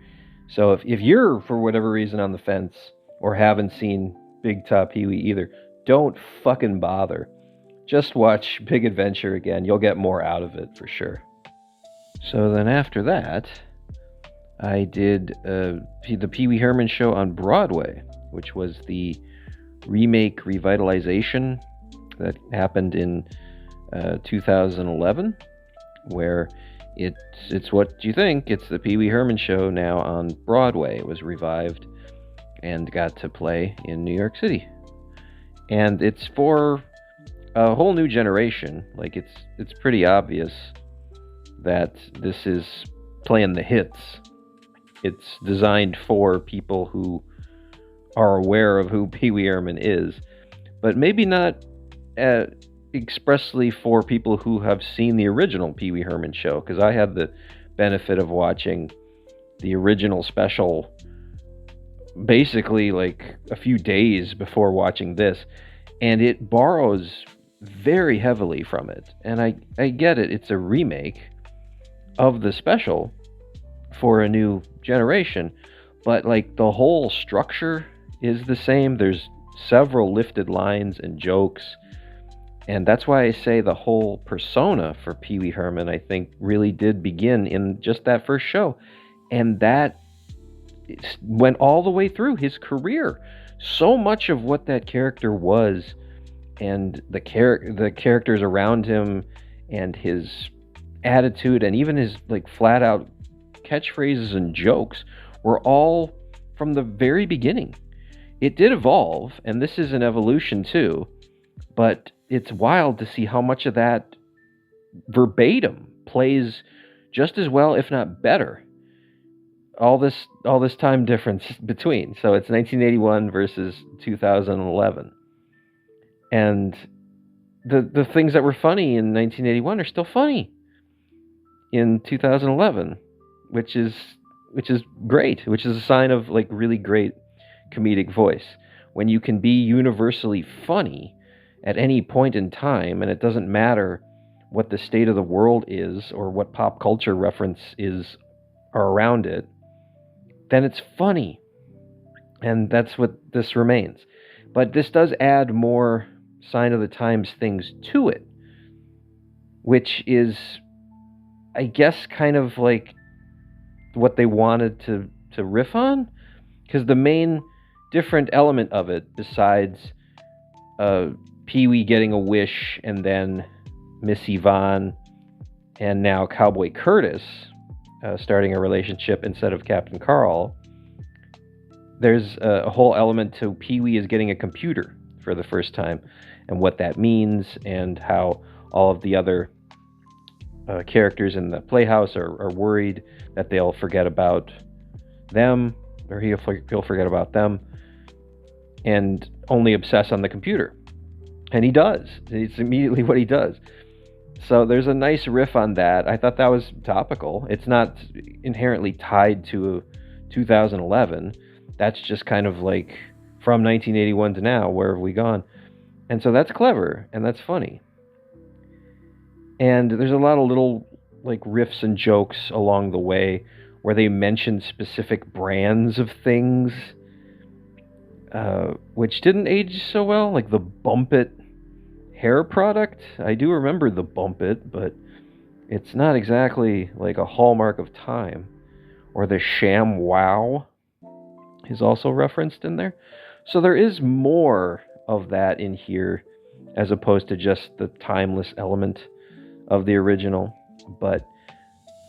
So if you're, for whatever reason, on the fence or haven't seen Big Top Pee-wee either, don't fucking bother. Just watch Big Adventure again. You'll get more out of it for sure. So then after that, I did the Pee Wee Herman show on Broadway, which was the remake revitalization that happened in 2011, where it's what you think. It's the Pee Wee Herman show now on Broadway. It was revived and got to play in New York City. And it's for a whole new generation. Like, it's pretty obvious that this is playing the hits. It's designed for people who are aware of who Pee Wee Herman is, but maybe not expressly for people who have seen the original Pee Wee Herman show, because I had the benefit of watching the original special basically like a few days before watching this, and it borrows very heavily from it. And I get it, it's a remake of the special for a new generation, but like the whole structure is the same. There's several lifted lines and jokes, and that's why I say the whole persona for Pee Wee Herman, I think, really did begin in just that first show, and that went all the way through his career. So much of what that character was, and the characters around him, and his attitude, and even his like flat out catchphrases and jokes, were all from the very beginning. It did evolve, and this is an evolution too, but it's wild to see how much of that verbatim plays just as well, if not better. All this time difference between. So it's 1981 versus 2011. And the things that were funny in 1981 are still funny in 2011, which is great, which is a sign of like really great comedic voice. When you can be universally funny at any point in time, and it doesn't matter what the state of the world is or what pop culture reference is around it, then it's funny. And that's what this remains. But this does add more sign of the times things to it. which is, I guess, kind of like what they wanted to riff on, because the main different element of it, besides Pee-wee getting a wish and then Miss Yvonne and now Cowboy Curtis starting a relationship instead of Captain Carl, there's a whole element to Pee-wee is getting a computer for the first time, and what that means, and how all of the other characters in the playhouse are worried that they'll forget about them, or he'll forget about them, and only obsess on the computer. And he does. It's immediately what he does. So there's a nice riff on that. I thought that was topical. It's not inherently tied to 2011. That's just kind of like from 1981 to now, where have we gone? And so that's clever, and that's funny. And there's a lot of little like riffs and jokes along the way where they mention specific brands of things, which didn't age so well, like the Bump It hair product. I do remember the Bump It, but it's not exactly like a hallmark of time. Or the Sham Wow is also referenced in there. So there is more of that in here as opposed to just the timeless element of the original. But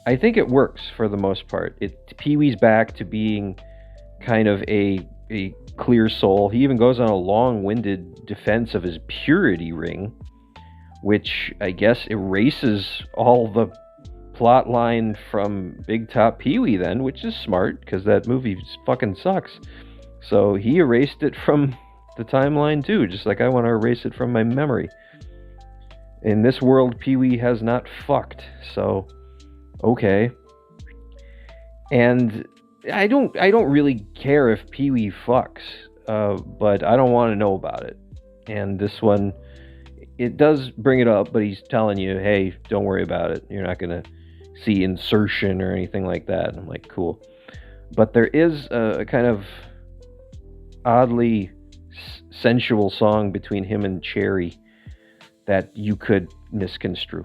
I think it works for the most part. Pee-wee's back to being kind of a clear soul. He even goes on a long-winded defense of his purity ring, which I guess erases all the plot line from Big Top Pee-wee then, which is smart, because that movie fucking sucks. So he erased it from the timeline too, just like I want to erase it from my memory. In this world, Pee-wee has not fucked, so okay. And I don't really care if Pee-wee fucks, but I don't want to know about it. And this one, it does bring it up, but he's telling you, hey, don't worry about it. You're not going to see insertion or anything like that. And I'm like, cool. But there is a kind of oddly sensual song between him and Cherry that you could misconstrue.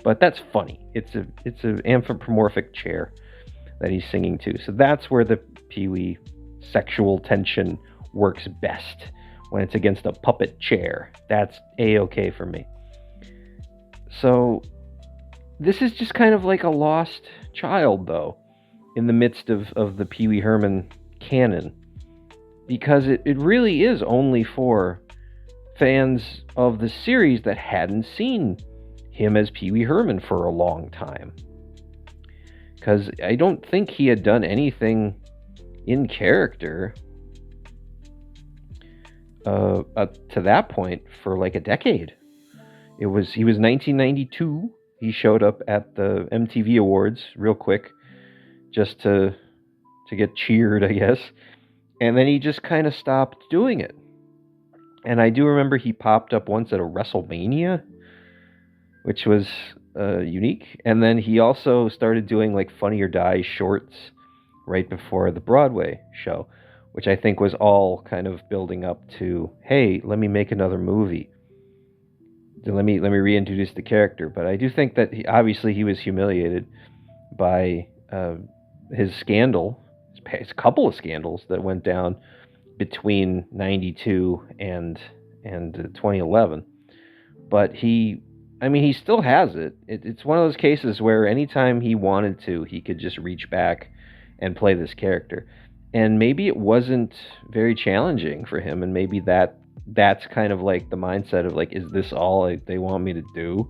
But that's funny. It's an anthropomorphic chair that he's singing to. So that's where the Pee-wee sexual tension works best, when it's against a puppet chair. That's A-okay for me. So this is just kind of like a lost child, though, in the midst of the Pee-wee Herman canon, because it really is only for fans of the series that hadn't seen him as Pee-wee Herman for a long time. Because I don't think he had done anything in character to that point for like a decade. He was 1992. He showed up at the MTV Awards real quick, just to get cheered, I guess. And then he just kind of stopped doing it. And I do remember he popped up once at a WrestleMania, which was unique. And then he also started doing like Funny or Die shorts right before the Broadway show, which I think was all kind of building up to, hey, let me make another movie. Let me reintroduce the character. But I do think that obviously he was humiliated by his scandal, his couple of scandals that went down between 92 and 2011. But he still has it. It's one of those cases where anytime he wanted to, he could just reach back and play this character. And maybe it wasn't very challenging for him, and maybe that's kind of like the mindset of like, is this all they want me to do?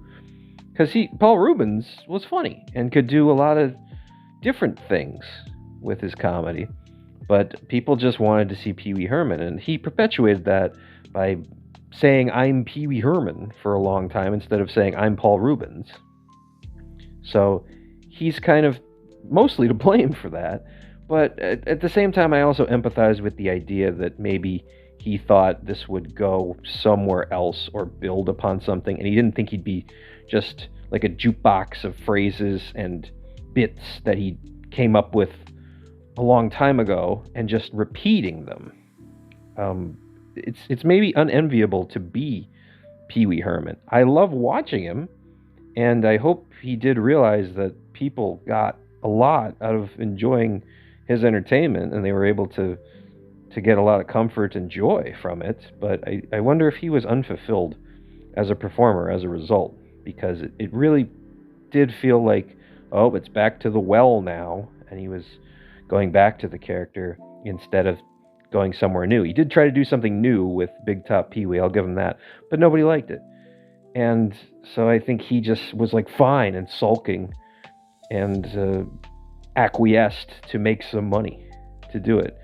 Because Paul Reubens was funny and could do a lot of different things with his comedy, but people just wanted to see Pee-wee Herman, and he perpetuated that by saying I'm Pee-wee Herman for a long time instead of saying I'm Paul Reubens. So he's kind of mostly to blame for that. But at the same time, I also empathize with the idea that maybe he thought this would go somewhere else or build upon something, and he didn't think he'd be just like a jukebox of phrases and bits that he came up with a long time ago and just repeating them. It's maybe unenviable to be Pee-wee Herman. I love watching him, And I hope he did realize that people got a lot out of enjoying his entertainment, and they were able to get a lot of comfort and joy from it. But I wonder if he was unfulfilled as a performer as a result, because it really did feel like, oh, it's back to the well now, and he was going back to the character instead of going somewhere new. He did try to do something new with Big Top Pee Wee, I'll give him that, but nobody liked it. And so I think he just was like fine and sulking and acquiesced to make some money to do it.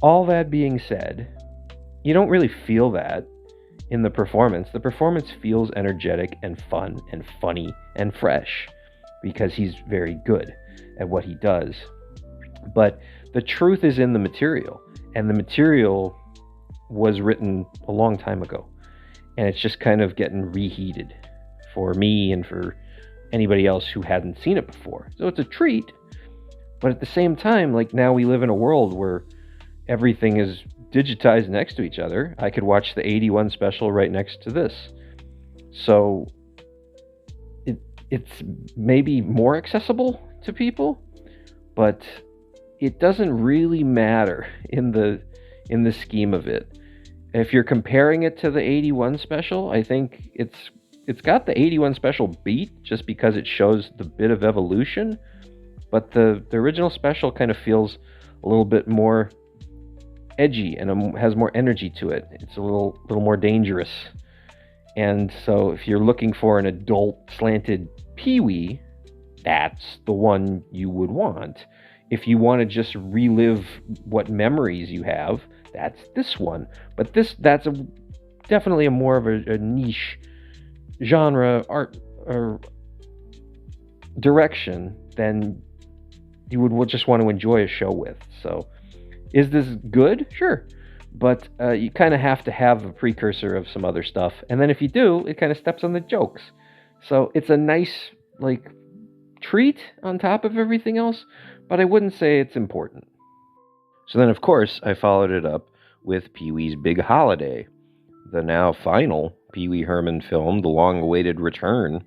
All that being said, you don't really feel that in the performance. The performance feels energetic and fun and funny and fresh because he's very good at what he does. But the truth is in the material, and the material was written a long time ago, and it's just kind of getting reheated for me and for anybody else who hadn't seen it before. So it's a treat, but at the same time, like, now we live in a world where everything is digitized next to each other. I could watch the 81 special right next to this. So it's maybe more accessible to people, but it doesn't really matter in the scheme of it. If you're comparing it to the 81 special, I think it's got the 81 special beat just because it shows the bit of evolution, but the original special kind of feels a little bit more edgy and has more energy to it. It's a little more dangerous. And so if you're looking for an adult slanted Pee-wee, that's the one you would want. If you want to just relive what memories you have, that's this one. But that's definitely a more of a niche genre art or direction than you would just want to enjoy a show with. So is this good? Sure. But you kind of have to have a precursor of some other stuff. And then if you do, it kind of steps on the jokes. So it's a nice, like, treat on top of everything else, but I wouldn't say it's important. So then, of course, I followed it up with Pee-wee's Big Holiday, the now final Pee Wee Herman film, the long-awaited return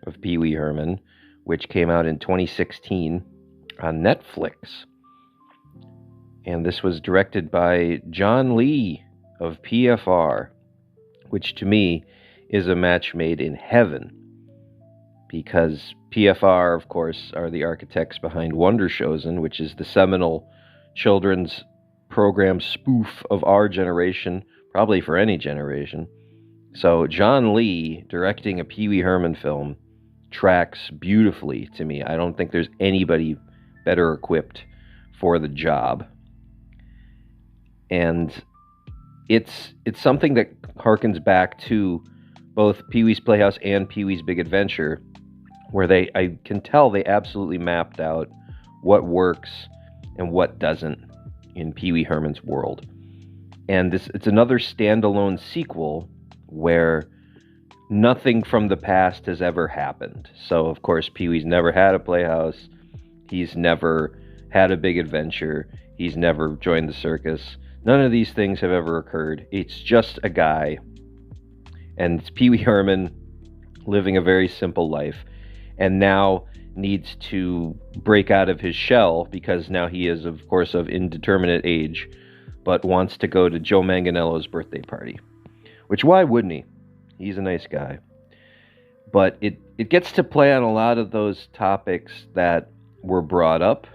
of Pee Wee Herman, which came out in 2016 on Netflix. And this was directed by John Lee of PFR, which to me is a match made in heaven, because PFR, of course, are the architects behind Wondershosen, which is the seminal children's program spoof of our generation, probably for any generation. So John Lee directing a Pee Wee Herman film tracks beautifully to me. I don't think there's anybody better equipped for the job. And it's something that harkens back to both Pee-wee's Playhouse and Pee-wee's Big Adventure, where I can tell they absolutely mapped out what works and what doesn't in Pee Wee Herman's world. And it's another standalone sequel where nothing from the past has ever happened. So, of course, Pee-wee's never had a playhouse. He's never had a big adventure. He's never joined the circus. None of these things have ever occurred. It's just a guy. And it's Pee Wee Herman living a very simple life, and now needs to break out of his shell because now he is, of course, of indeterminate age, but wants to go to Joe Manganiello's birthday party. Which, why wouldn't he? He's a nice guy. But it gets to play on a lot of those topics that were brought up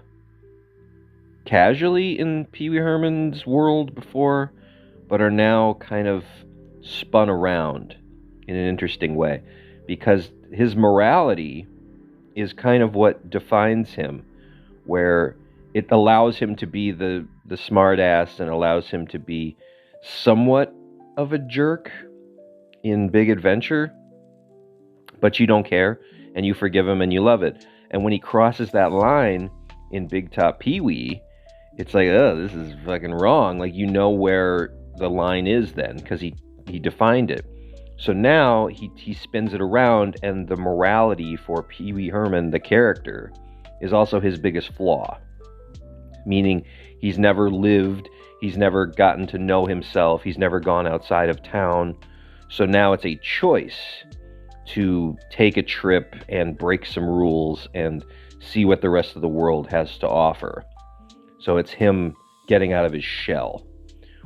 casually in Pee Wee Herman's world before, but are now kind of spun around in an interesting way, because his morality is kind of what defines him, where it allows him to be the smart ass and allows him to be somewhat of a jerk in Big Adventure, but you don't care and you forgive him and you love it. And when he crosses that line in Big Top Pee-wee, it's like, oh, this is fucking wrong. Like, you know where the line is then, because he defined it. So now he spins it around, and the morality for Pee Wee Herman, the character, is also his biggest flaw. Meaning, he's never lived, he's never gotten to know himself, he's never gone outside of town. So now it's a choice to take a trip and break some rules and see what the rest of the world has to offer. So it's him getting out of his shell,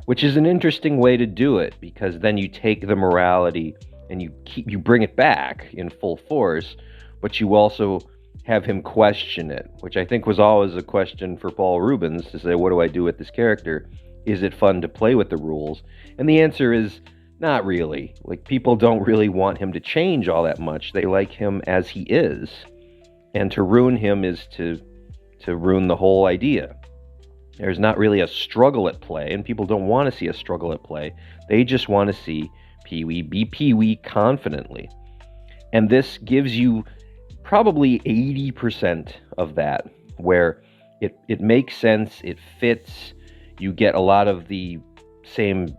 which is an interesting way to do it, because then you take the morality and you bring it back in full force, but you also have him question it, which I think was always a question for Paul Reubens, to say, what do I do with this character? Is it fun to play with the rules? And the answer is not really. Like, people don't really want him to change all that much. They like him as he is. And to ruin him is to ruin the whole idea. There's not really a struggle at play, and people don't want to see a struggle at play. They just want to see Pee-wee be Pee-wee confidently. And this gives you probably 80% of that, where it makes sense, it fits, you get a lot of the same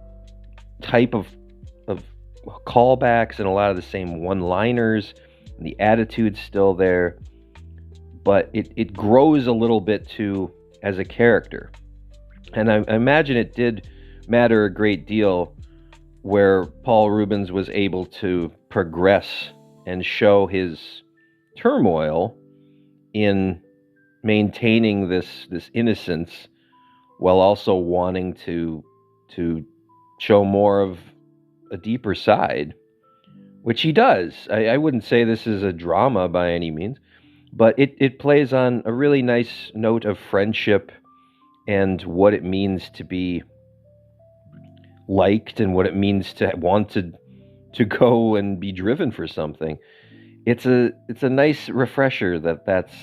type of callbacks and a lot of the same one-liners, and the attitude's still there, but it grows a little bit too as a character. And I imagine it did matter a great deal where Paul Reubens was able to progress and show his turmoil in maintaining this innocence while also wanting to show more of a deeper side, which he does. I wouldn't say this is a drama by any means, but it plays on a really nice note of friendship and what it means to be liked and what it means to want to go and be driven for something. It's a nice refresher that that's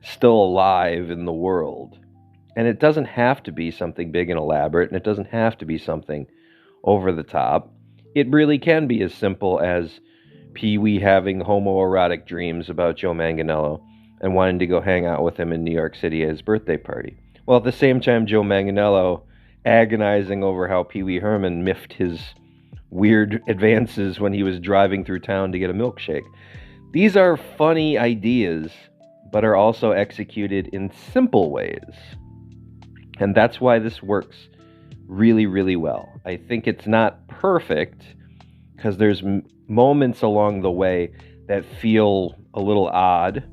still alive in the world. And it doesn't have to be something big and elaborate, and it doesn't have to be something over the top. It really can be as simple as Pee-wee having homoerotic dreams about Joe Manganiello and wanting to go hang out with him in New York City at his birthday party. Well, at the same time, Joe Manganiello agonizing over how Pee-wee Herman miffed his weird advances when he was driving through town to get a milkshake. These are funny ideas, but are also executed in simple ways. And that's why this works really, really well. I think it's not perfect, because there's moments along the way that feel a little odd,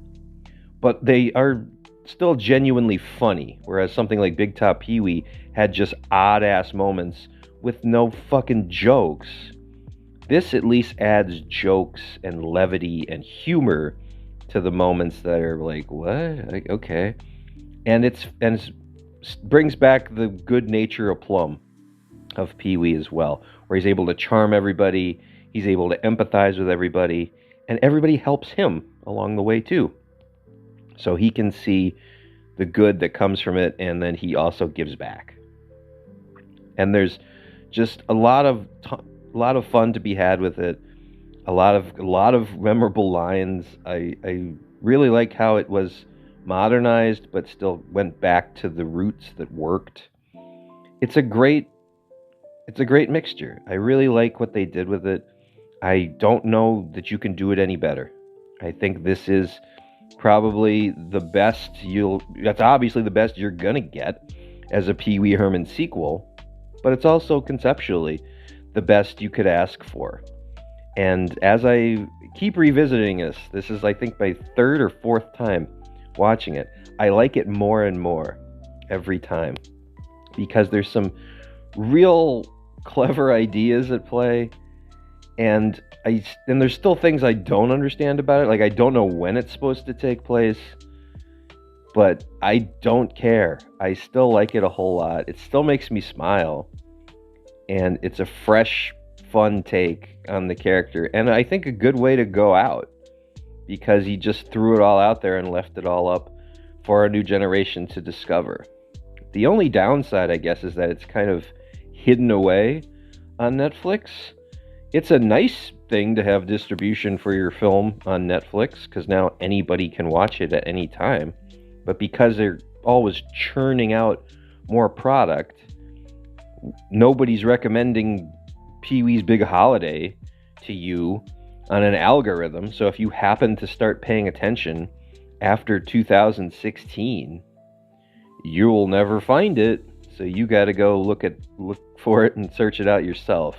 but they are still genuinely funny, whereas something like Big Top Pee-wee had just odd-ass moments with no fucking jokes. This at least adds jokes and levity and humor to the moments that are like, what? Like, okay. And it brings back the good nature aplomb of Pee-wee as well, where he's able to charm everybody, he's able to empathize with everybody, and everybody helps him along the way too. So he can see the good that comes from it, and then he also gives back. And there's just a lot of fun to be had with it. A lot of memorable lines. I really like how it was modernized, but still went back to the roots that worked. It's a great mixture. I really like what they did with it. I don't know that you can do it any better. I think this is probably the best that's obviously the best you're gonna get as a Pee-wee Herman sequel, but it's also conceptually the best you could ask for. And as I keep revisiting this is, I think, my third or fourth time watching it, I like it more and more every time, because there's some real clever ideas at play, and there's still things I don't understand about it. Like, I don't know when it's supposed to take place, but I don't care. I still like it a whole lot. It still makes me smile, and it's a fresh, fun take on the character, and I think a good way to go out, because he just threw it all out there and left it all up for a new generation to discover. The only downside, I guess, is that it's kind of hidden away on Netflix. It's a nice thing to have distribution for your film on Netflix, because now anybody can watch it at any time. But because they're always churning out more product, nobody's recommending Pee-wee's Big Holiday to you on an algorithm. So if you happen to start paying attention after 2016, you will never find it. So you got to go look for it and search it out yourself.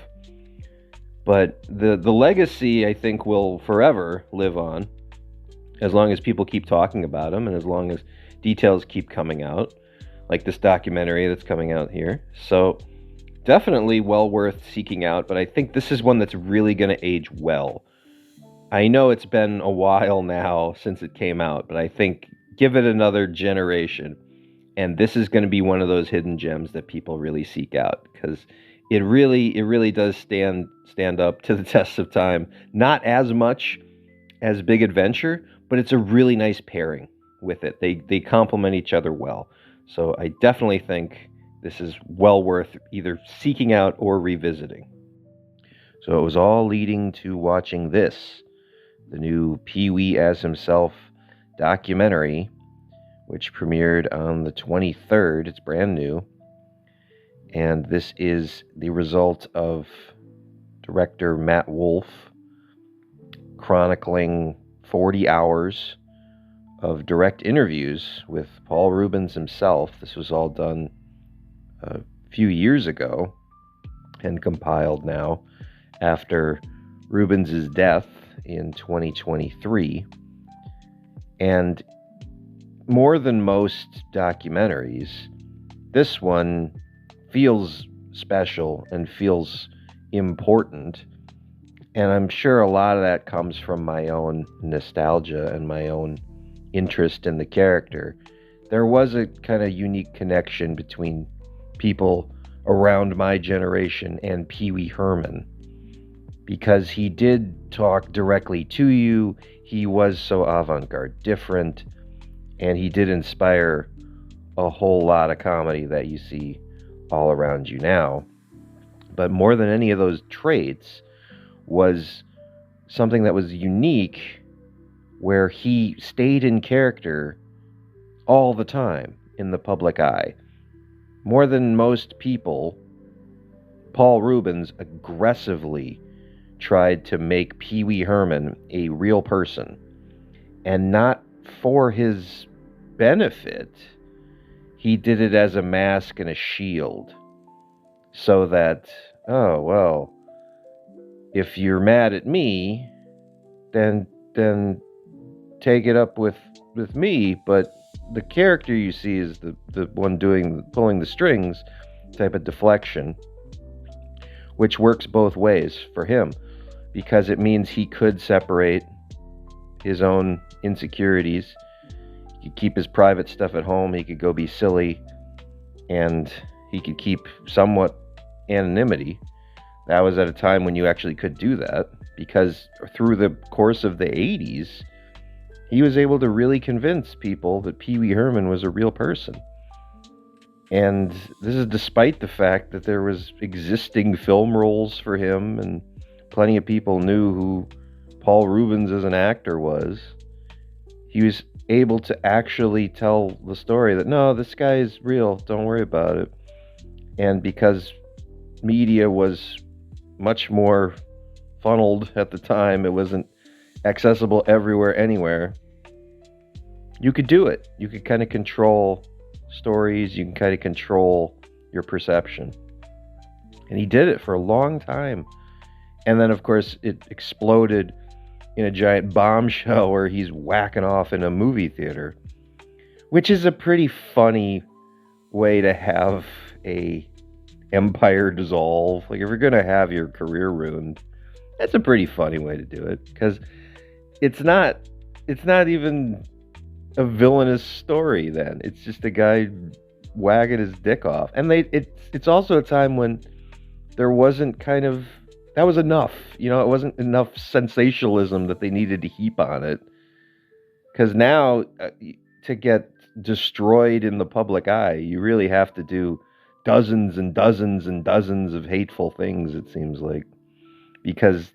But the legacy, I think, will forever live on as long as people keep talking about him and as long as details keep coming out, like this documentary that's coming out here. So definitely well worth seeking out, but I think this is one that's really going to age well. I know it's been a while now since it came out, but I think give it another generation, and this is going to be one of those hidden gems that people really seek out, because it really does stand up to the test of time. Not as much as Big Adventure, but it's a really nice pairing with it. They complement each other well. So I definitely think this is well worth either seeking out or revisiting. So it was all leading to watching this, the new Pee-wee as Himself documentary, which premiered on the 23rd. It's brand new. And this is the result of director Matt Wolf chronicling 40 hours of direct interviews with Paul Reubens himself. This was all done a few years ago and compiled now after Reubens' death in 2023. And more than most documentaries, this one feels special and feels important. And I'm sure a lot of that comes from my own nostalgia and my own interest in the character. There was a kind of unique connection between people around my generation and Pee Wee Herman, because he did talk directly to you. He was so avant-garde different, and he did inspire a whole lot of comedy that you see all around you now. But more than any of those traits was something that was unique, where he stayed in character all the time in the public eye. More than most people, Paul Reubens aggressively tried to make Pee Wee Herman a real person, and not for his benefit. He did it as a mask and a shield, so that, oh, well, if you're mad at me, then take it up with me, but the character you see is the one pulling the strings type of deflection, which works both ways for him, because it means he could separate his own insecurities. He could keep his private stuff at home, he could go be silly, and he could keep somewhat anonymity. That was at a time when you actually could do that, because through the course of the 80s, he was able to really convince people that Pee Wee Herman was a real person. And this is despite the fact that there was existing film roles for him, and plenty of people knew who Paul Reubens as an actor was. He was able to actually tell the story that, no, this guy is real, don't worry about it. And because media was much more funneled at the time, it wasn't accessible everywhere, anywhere, you could do it. You could kind of control stories, you can kind of control your perception. And he did it for a long time. And then, of course, it exploded in a giant bombshell where he's whacking off in a movie theater, which is a pretty funny way to have a empire dissolve. Like, if you're going to have your career ruined, that's a pretty funny way to do it, because it's not even a villainous story then. It's just a guy wagging his dick off. And it's also a time when there wasn't that was enough. It wasn't enough sensationalism that they needed to heap on it. Because now, to get destroyed in the public eye, you really have to do dozens and dozens and dozens of hateful things, it seems like. Because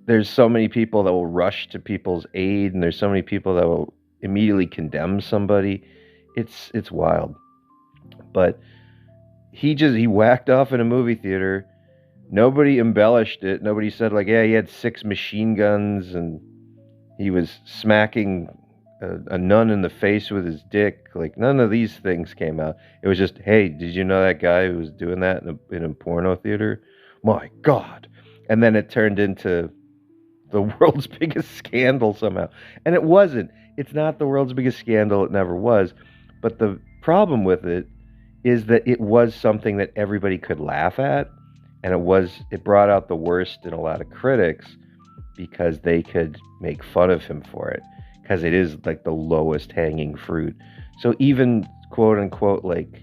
there's so many people that will rush to people's aid, and there's so many people that will immediately condemn somebody. It's wild. But he whacked off in a movie theater. Nobody embellished it. Nobody said, like, yeah, he had 6 machine guns and he was smacking a nun in the face with his dick. Like, none of these things came out. It was just, hey, did you know that guy who was doing that in a porno theater? My God. And then it turned into the world's biggest scandal somehow. And it wasn't. It's not the world's biggest scandal. It never was. But the problem with it is that it was something that everybody could laugh at. And it brought out the worst in a lot of critics because they could make fun of him for it. Because it is like the lowest hanging fruit. So even quote unquote like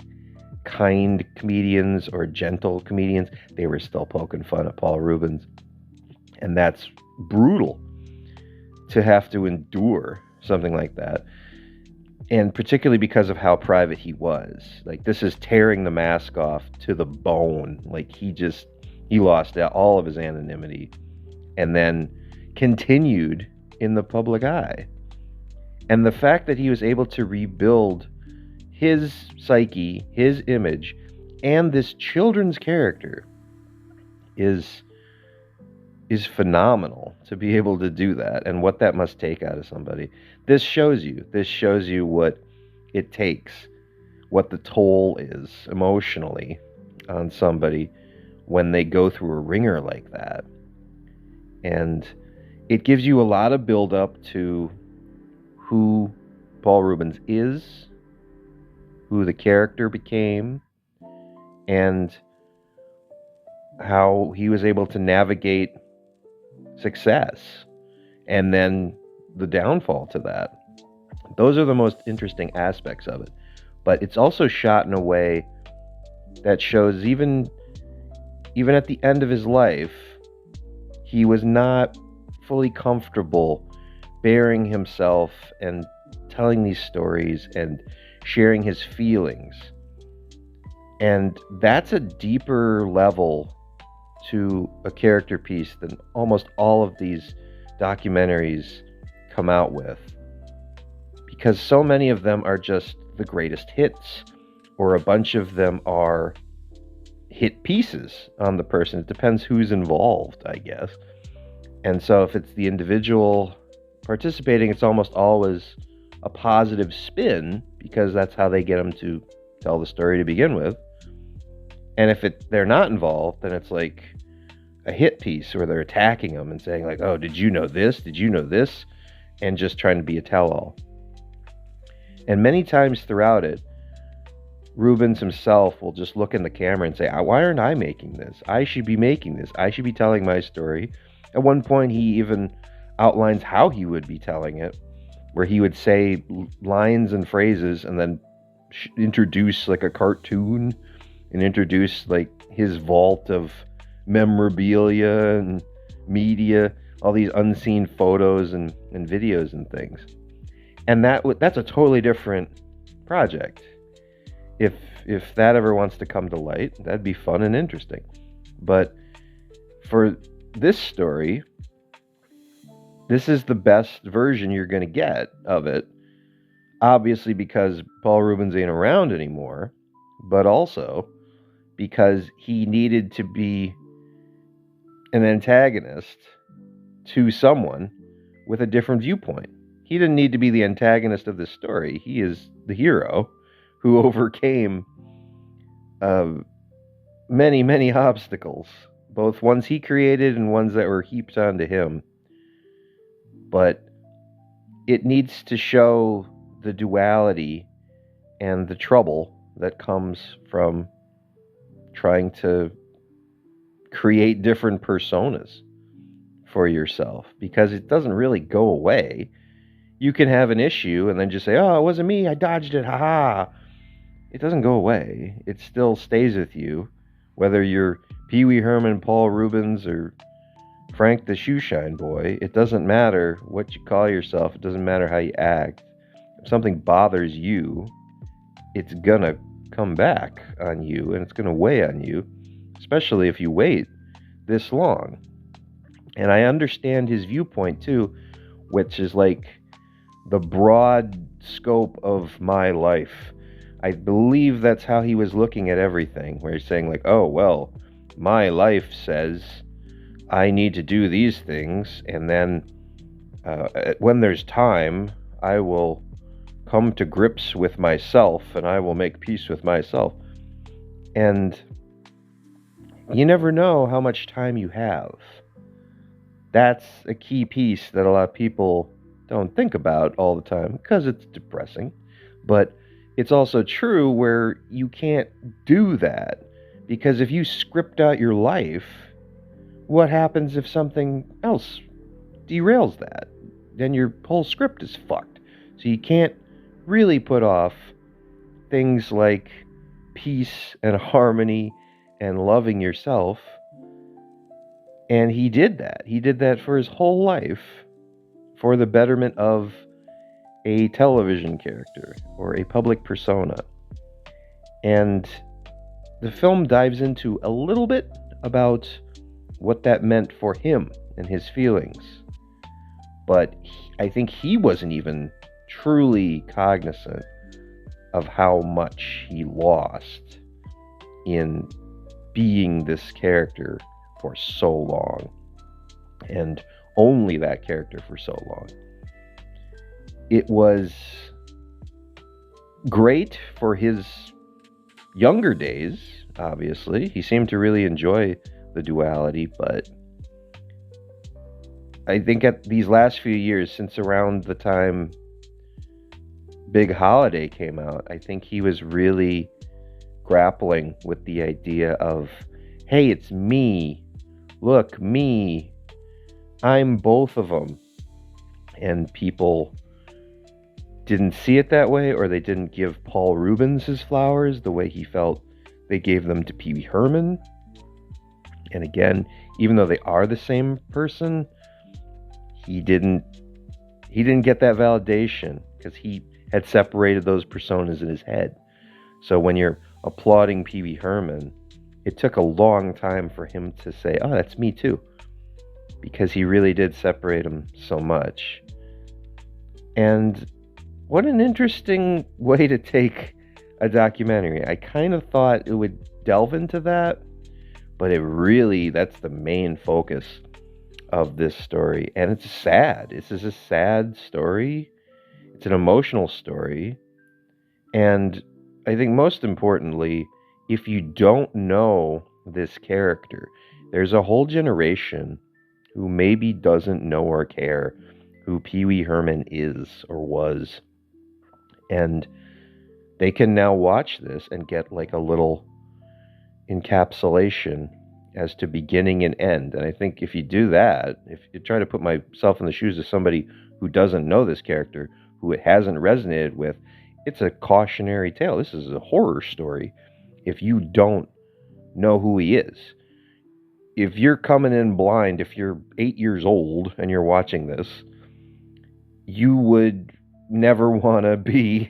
kind comedians or gentle comedians, they were still poking fun at Paul Reubens. And that's brutal to have to endure something like that. And particularly because of how private he was. Like, this is tearing the mask off to the bone. Like, he lost all of his anonymity and then continued in the public eye. And the fact that he was able to rebuild his psyche, his image, and this children's character is phenomenal to be able to do that, and what that must take out of somebody. This shows you what it takes, what the toll is emotionally on somebody when they go through a ringer like that. And it gives you a lot of build up to who Paul Reubens is, who the character became, and how he was able to navigate success and then the downfall to that. Those are the most interesting aspects of it. But it's also shot in a way that shows even at the end of his life, he was not fully comfortable bearing himself and telling these stories and sharing his feelings. And that's a deeper level to a character piece than almost all of these documentaries come out with. Because so many of them are just the greatest hits, or a bunch of them are hit pieces on the person. It depends who's involved, I guess. And so if it's the individual participating, it's almost always a positive spin, because that's how they get them to tell the story to begin with. And if they're not involved, then it's like a hit piece where they're attacking them and saying like, oh, did you know this? Did you know this? And just trying to be a tell-all. And many times throughout it, Reubens himself will just look in the camera and say, why aren't I making this? I should be making this. I should be telling my story. At one point, he even outlines how he would be telling it, where he would say lines and phrases and then introduce like a cartoon and introduce like his vault of memorabilia and media, all these unseen photos and videos and things. And that's a totally different project. If that ever wants to come to light, that'd be fun and interesting. But for this story, this is the best version you're going to get of it. Obviously because Paul Reubens ain't around anymore, but also because he needed to be an antagonist to someone with a different viewpoint. He didn't need to be the antagonist of this story. He is the hero who overcame many, many obstacles, both ones he created and ones that were heaped onto him. But it needs to show the duality and the trouble that comes from trying to create different personas for yourself, because it doesn't really go away. You can have an issue and then just say, oh, it wasn't me, I dodged it, haha. It doesn't go away. It still stays with you, whether you're Pee Wee Herman, Paul Reubens, or Frank the Shoeshine Boy. It doesn't matter what you call yourself. It doesn't matter how you act. If something bothers you, it's gonna come back on you, and it's gonna weigh on you, especially if you wait this long. And I understand his viewpoint too, which is like the broad scope of my life. I believe that's how he was looking at everything, where he's saying like, oh, well, my life says I need to do these things, and then when there's time, I will come to grips with myself, and I will make peace with myself. And You never know how much time you have. That's a key piece that a lot of people don't think about all the time because it's depressing. But it's also true where you can't do that because if you script out your life, what happens if something else derails that? Then your whole script is fucked. So you can't really put off things like peace and harmony and loving yourself. And he did that. He did that for his whole life for the betterment of a television character or a public persona. And the film dives into a little bit about what that meant for him and his feelings. But I think he wasn't even truly cognizant of how much he lost in being this character for so long, and only that character for so long. It was great for his younger days, obviously. He seemed to really enjoy the duality, but I think at these last few years, since around the time Big Holiday came out, I think he was really grappling with the idea of, hey, it's me. Look, me. I'm both of them. And people didn't see it that way, or they didn't give Paul Rubens his flowers the way he felt they gave them to Pee Wee Herman. And again, even though they are the same person, he didn't get that validation because he had separated those personas in his head. So when you're applauding Pee Wee Herman, it took a long time for him to say, oh, that's me too, because he really did separate them so much. And what an interesting way to take a documentary. I kind of thought it would delve into that, but that's the main focus of this story. And it's sad. This is a sad story. It's an emotional story. And I think most importantly, if you don't know this character, there's a whole generation who maybe doesn't know or care who Pee Wee Herman is or was. And they can now watch this and get like a little encapsulation as to beginning and end. And I think if you do that, if you try to put myself in the shoes of somebody who doesn't know this character, who it hasn't resonated with, it's a cautionary tale. This is a horror story if you don't know who he is. If you're coming in blind, if you're 8 years old and you're watching this, you would never want to be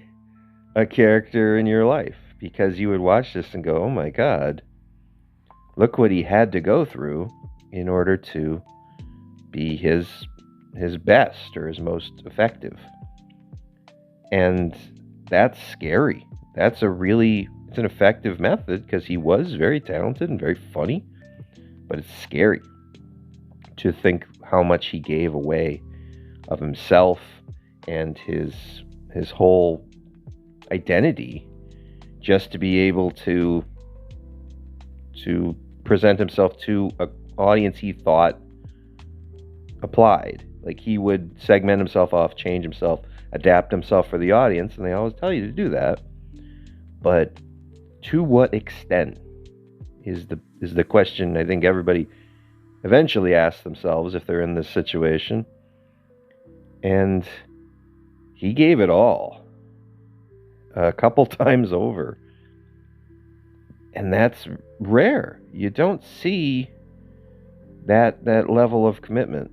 a character in your life, because you would watch this and go, oh my God, look what he had to go through in order to be his best or his most effective. And that's scary. It's an effective method because he was very talented and very funny, but it's scary to think how much he gave away of himself and his whole identity just to be able to present himself to an audience he thought applied. Like, he would segment himself off, change himself, adapt himself for the audience, and they always tell you to do that. But to what extent is the question I think everybody eventually asks themselves if they're in this situation. And he gave it all a couple times over. And that's rare. You don't see that level of commitment.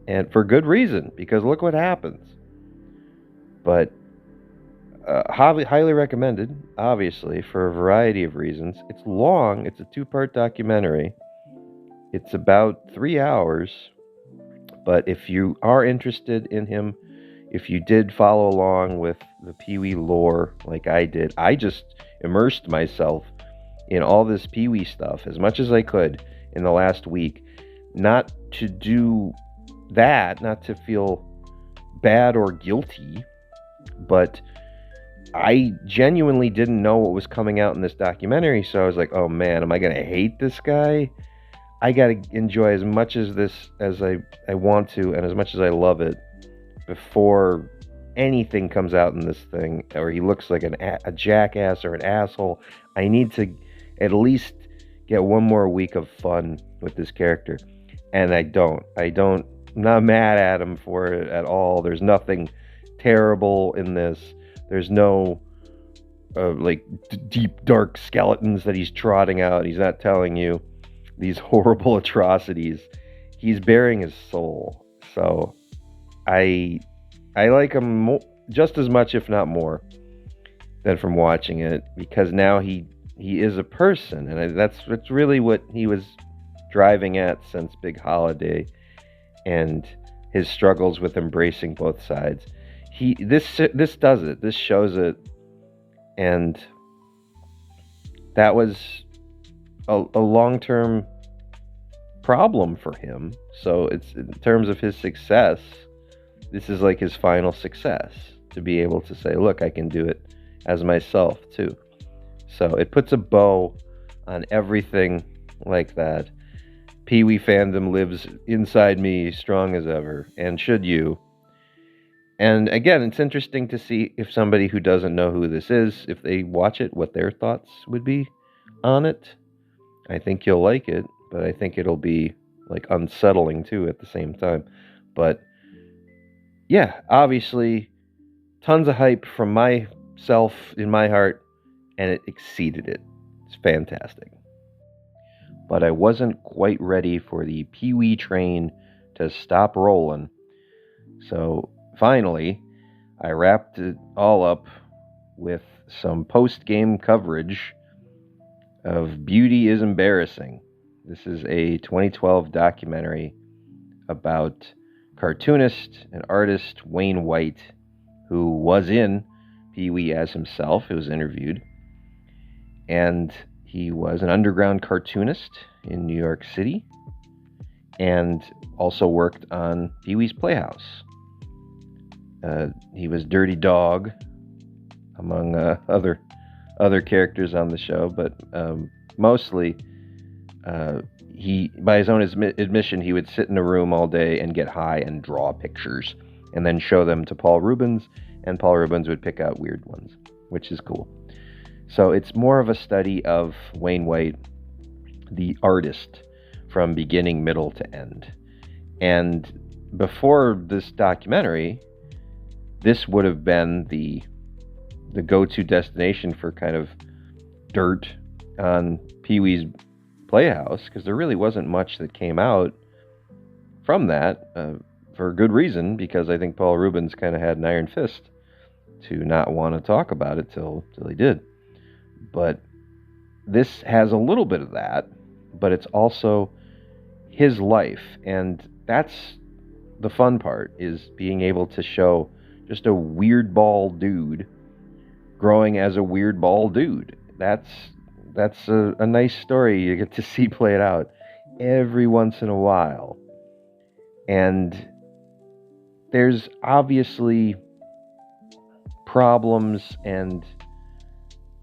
And for good reason, because look what happens. But highly recommended, obviously, for a variety of reasons. It's long. It's a 2-part documentary. It's about 3 hours. But if you are interested in him, if you did follow along with the Pee-wee lore like I did, I just immersed myself in all this Pee-wee stuff as much as I could in the last week. Not to do that, not to feel bad or guilty, but I genuinely didn't know what was coming out in this documentary, so I was like, oh man, am I going to hate this guy? I got to enjoy as much as this as I want to and as much as I love it before anything comes out in this thing or he looks like a jackass or an asshole. I need to at least get one more week of fun with this character. And I don't. I'm not mad at him for it at all. There's nothing terrible in this. There's no deep dark skeletons that he's trotting out. He's not telling you these horrible atrocities. He's bearing his soul. So I like him just as much, if not more, than from watching it, because now he is a person, and that's really what he was driving at since Big Holiday, and his struggles with embracing both sides. This does it. This shows it, and that was a long-term problem for him. So it's in terms of his success, this is like his final success, to be able to say, look, I can do it as myself too. So it puts a bow on everything like that. Pee-wee fandom lives inside me strong as ever, and should you. And again, it's interesting to see if somebody who doesn't know who this is, if they watch it, what their thoughts would be on it. I think you'll like it, but I think it'll be like unsettling too at the same time. But yeah, obviously, tons of hype from myself in my heart, and it exceeded it. It's fantastic. But I wasn't quite ready for the Pee-wee train to stop rolling. So finally, I wrapped it all up with some post-game coverage of Beauty is Embarrassing. This is a 2012 documentary about cartoonist and artist Wayne White, who was in Pee-wee as himself. He was interviewed. And he was an underground cartoonist in New York City and also worked on Pee-wee's Playhouse. He was Dirty Dog, among other characters on the show, but mostly he, by his own admission, he would sit in a room all day and get high and draw pictures and then show them to Paul Rubens, and Paul Rubens would pick out weird ones, which is cool. So it's more of a study of Wayne White, the artist, from beginning, middle to end. And before this documentary, this would have been the go-to destination for kind of dirt on Pee-wee's Playhouse, because there really wasn't much that came out from that, for a good reason, because I think Paul Rubens kind of had an iron fist to not want to talk about it till he did. But this has a little bit of that, but it's also his life, and that's the fun part, is being able to show just a weird ball dude growing as a weird ball dude. That's a nice story you get to see played out every once in a while. And there's obviously problems and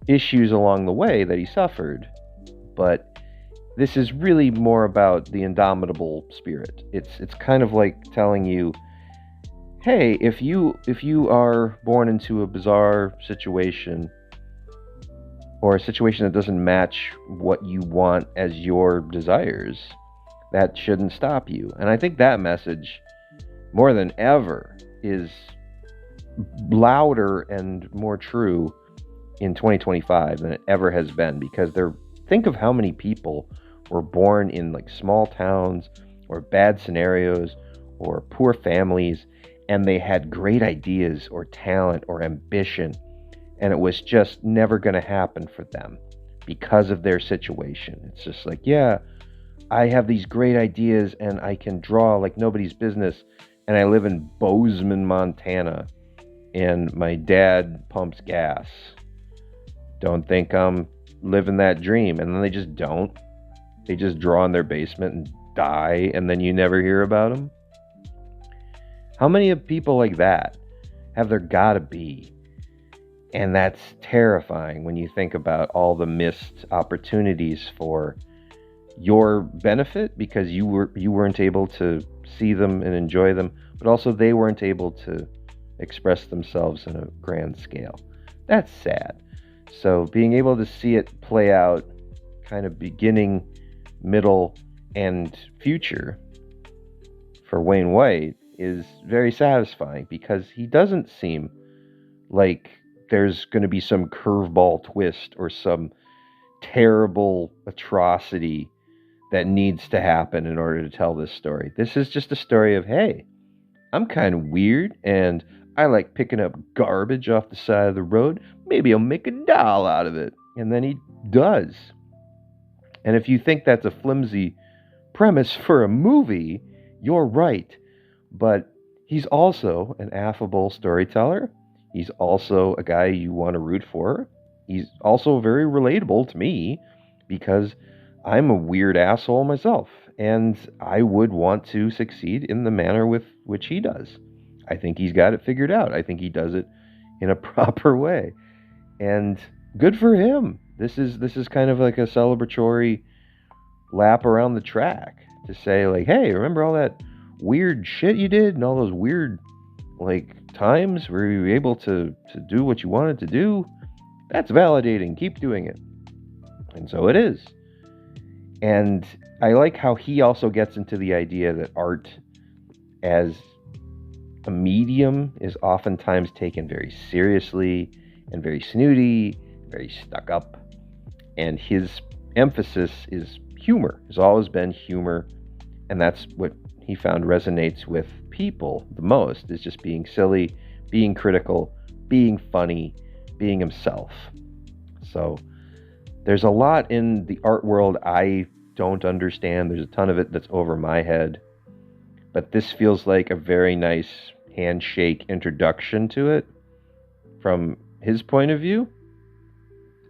issues along the way that he suffered, but this is really more about the indomitable spirit. It's kind of like telling you, hey, if you are born into a bizarre situation, or a situation that doesn't match what you want as your desires, that shouldn't stop you. And I think that message, more than ever, is louder and more true in 2025 than it ever has been, because think of how many people were born in like small towns or bad scenarios or poor families, and they had great ideas or talent or ambition, and it was just never going to happen for them because of their situation. It's just like, yeah, I have these great ideas and I can draw like nobody's business, and I live in Bozeman, Montana, and my dad pumps gas. Don't think I'm living that dream. And then they just don't. They just draw in their basement and die, and then you never hear about them. How many of people like that have there gotta be? And that's terrifying when you think about all the missed opportunities for your benefit because you weren't able to see them and enjoy them, but also they weren't able to express themselves in a grand scale. That's sad. So being able to see it play out kind of beginning, middle, and future for Wayne White is very satisfying because he doesn't seem like there's going to be some curveball twist or some terrible atrocity that needs to happen in order to tell this story. This is just a story of, hey, I'm kind of weird and I like picking up garbage off the side of the road. Maybe I'll make a doll out of it. And then he does. And if you think that's a flimsy premise for a movie, you're right. But he's also an affable storyteller. He's also a guy you want to root for. He's also very relatable to me because I'm a weird asshole myself, and I would want to succeed in the manner with which he does. I think he's got it figured out. I think he does it in a proper way. And good for him. This is kind of like a celebratory lap around the track to say, like, hey, remember all that weird shit you did and all those weird like times where you were able to do what you wanted to do? That's validating. Keep doing it. And so it is. And I like how he also gets into the idea that art as a medium is oftentimes taken very seriously and very snooty, very stuck up. And his emphasis is humor, has always been humor. And that's what he found resonates with people the most, is just being silly, being critical, being funny, being himself. So there's a lot in the art world I don't understand. There's a ton of it that's over my head. But this feels like a very nice handshake introduction to it from his point of view.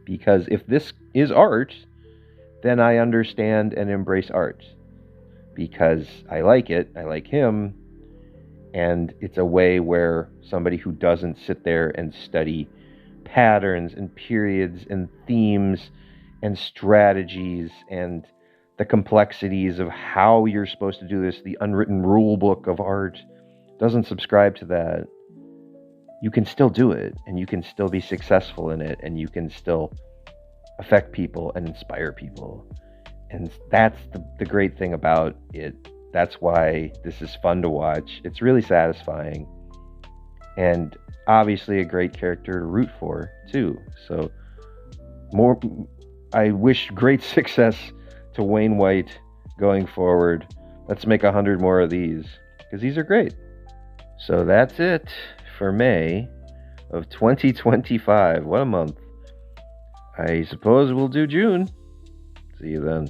Because if this is art, then I understand and embrace art. Because I like it, I like him, and it's a way where somebody who doesn't sit there and study patterns and periods and themes and strategies and the complexities of how you're supposed to do this, the unwritten rule book of art, doesn't subscribe to that, you can still do it, and you can still be successful in it, and you can still affect people and inspire people. And that's the great thing about it. That's why this is fun to watch. It's really satisfying. And obviously a great character to root for, too. So I wish great success to Wayne White going forward. Let's make 100 more of these, because these are great. So that's it for May of 2025. What a month. I suppose we'll do June. See you then.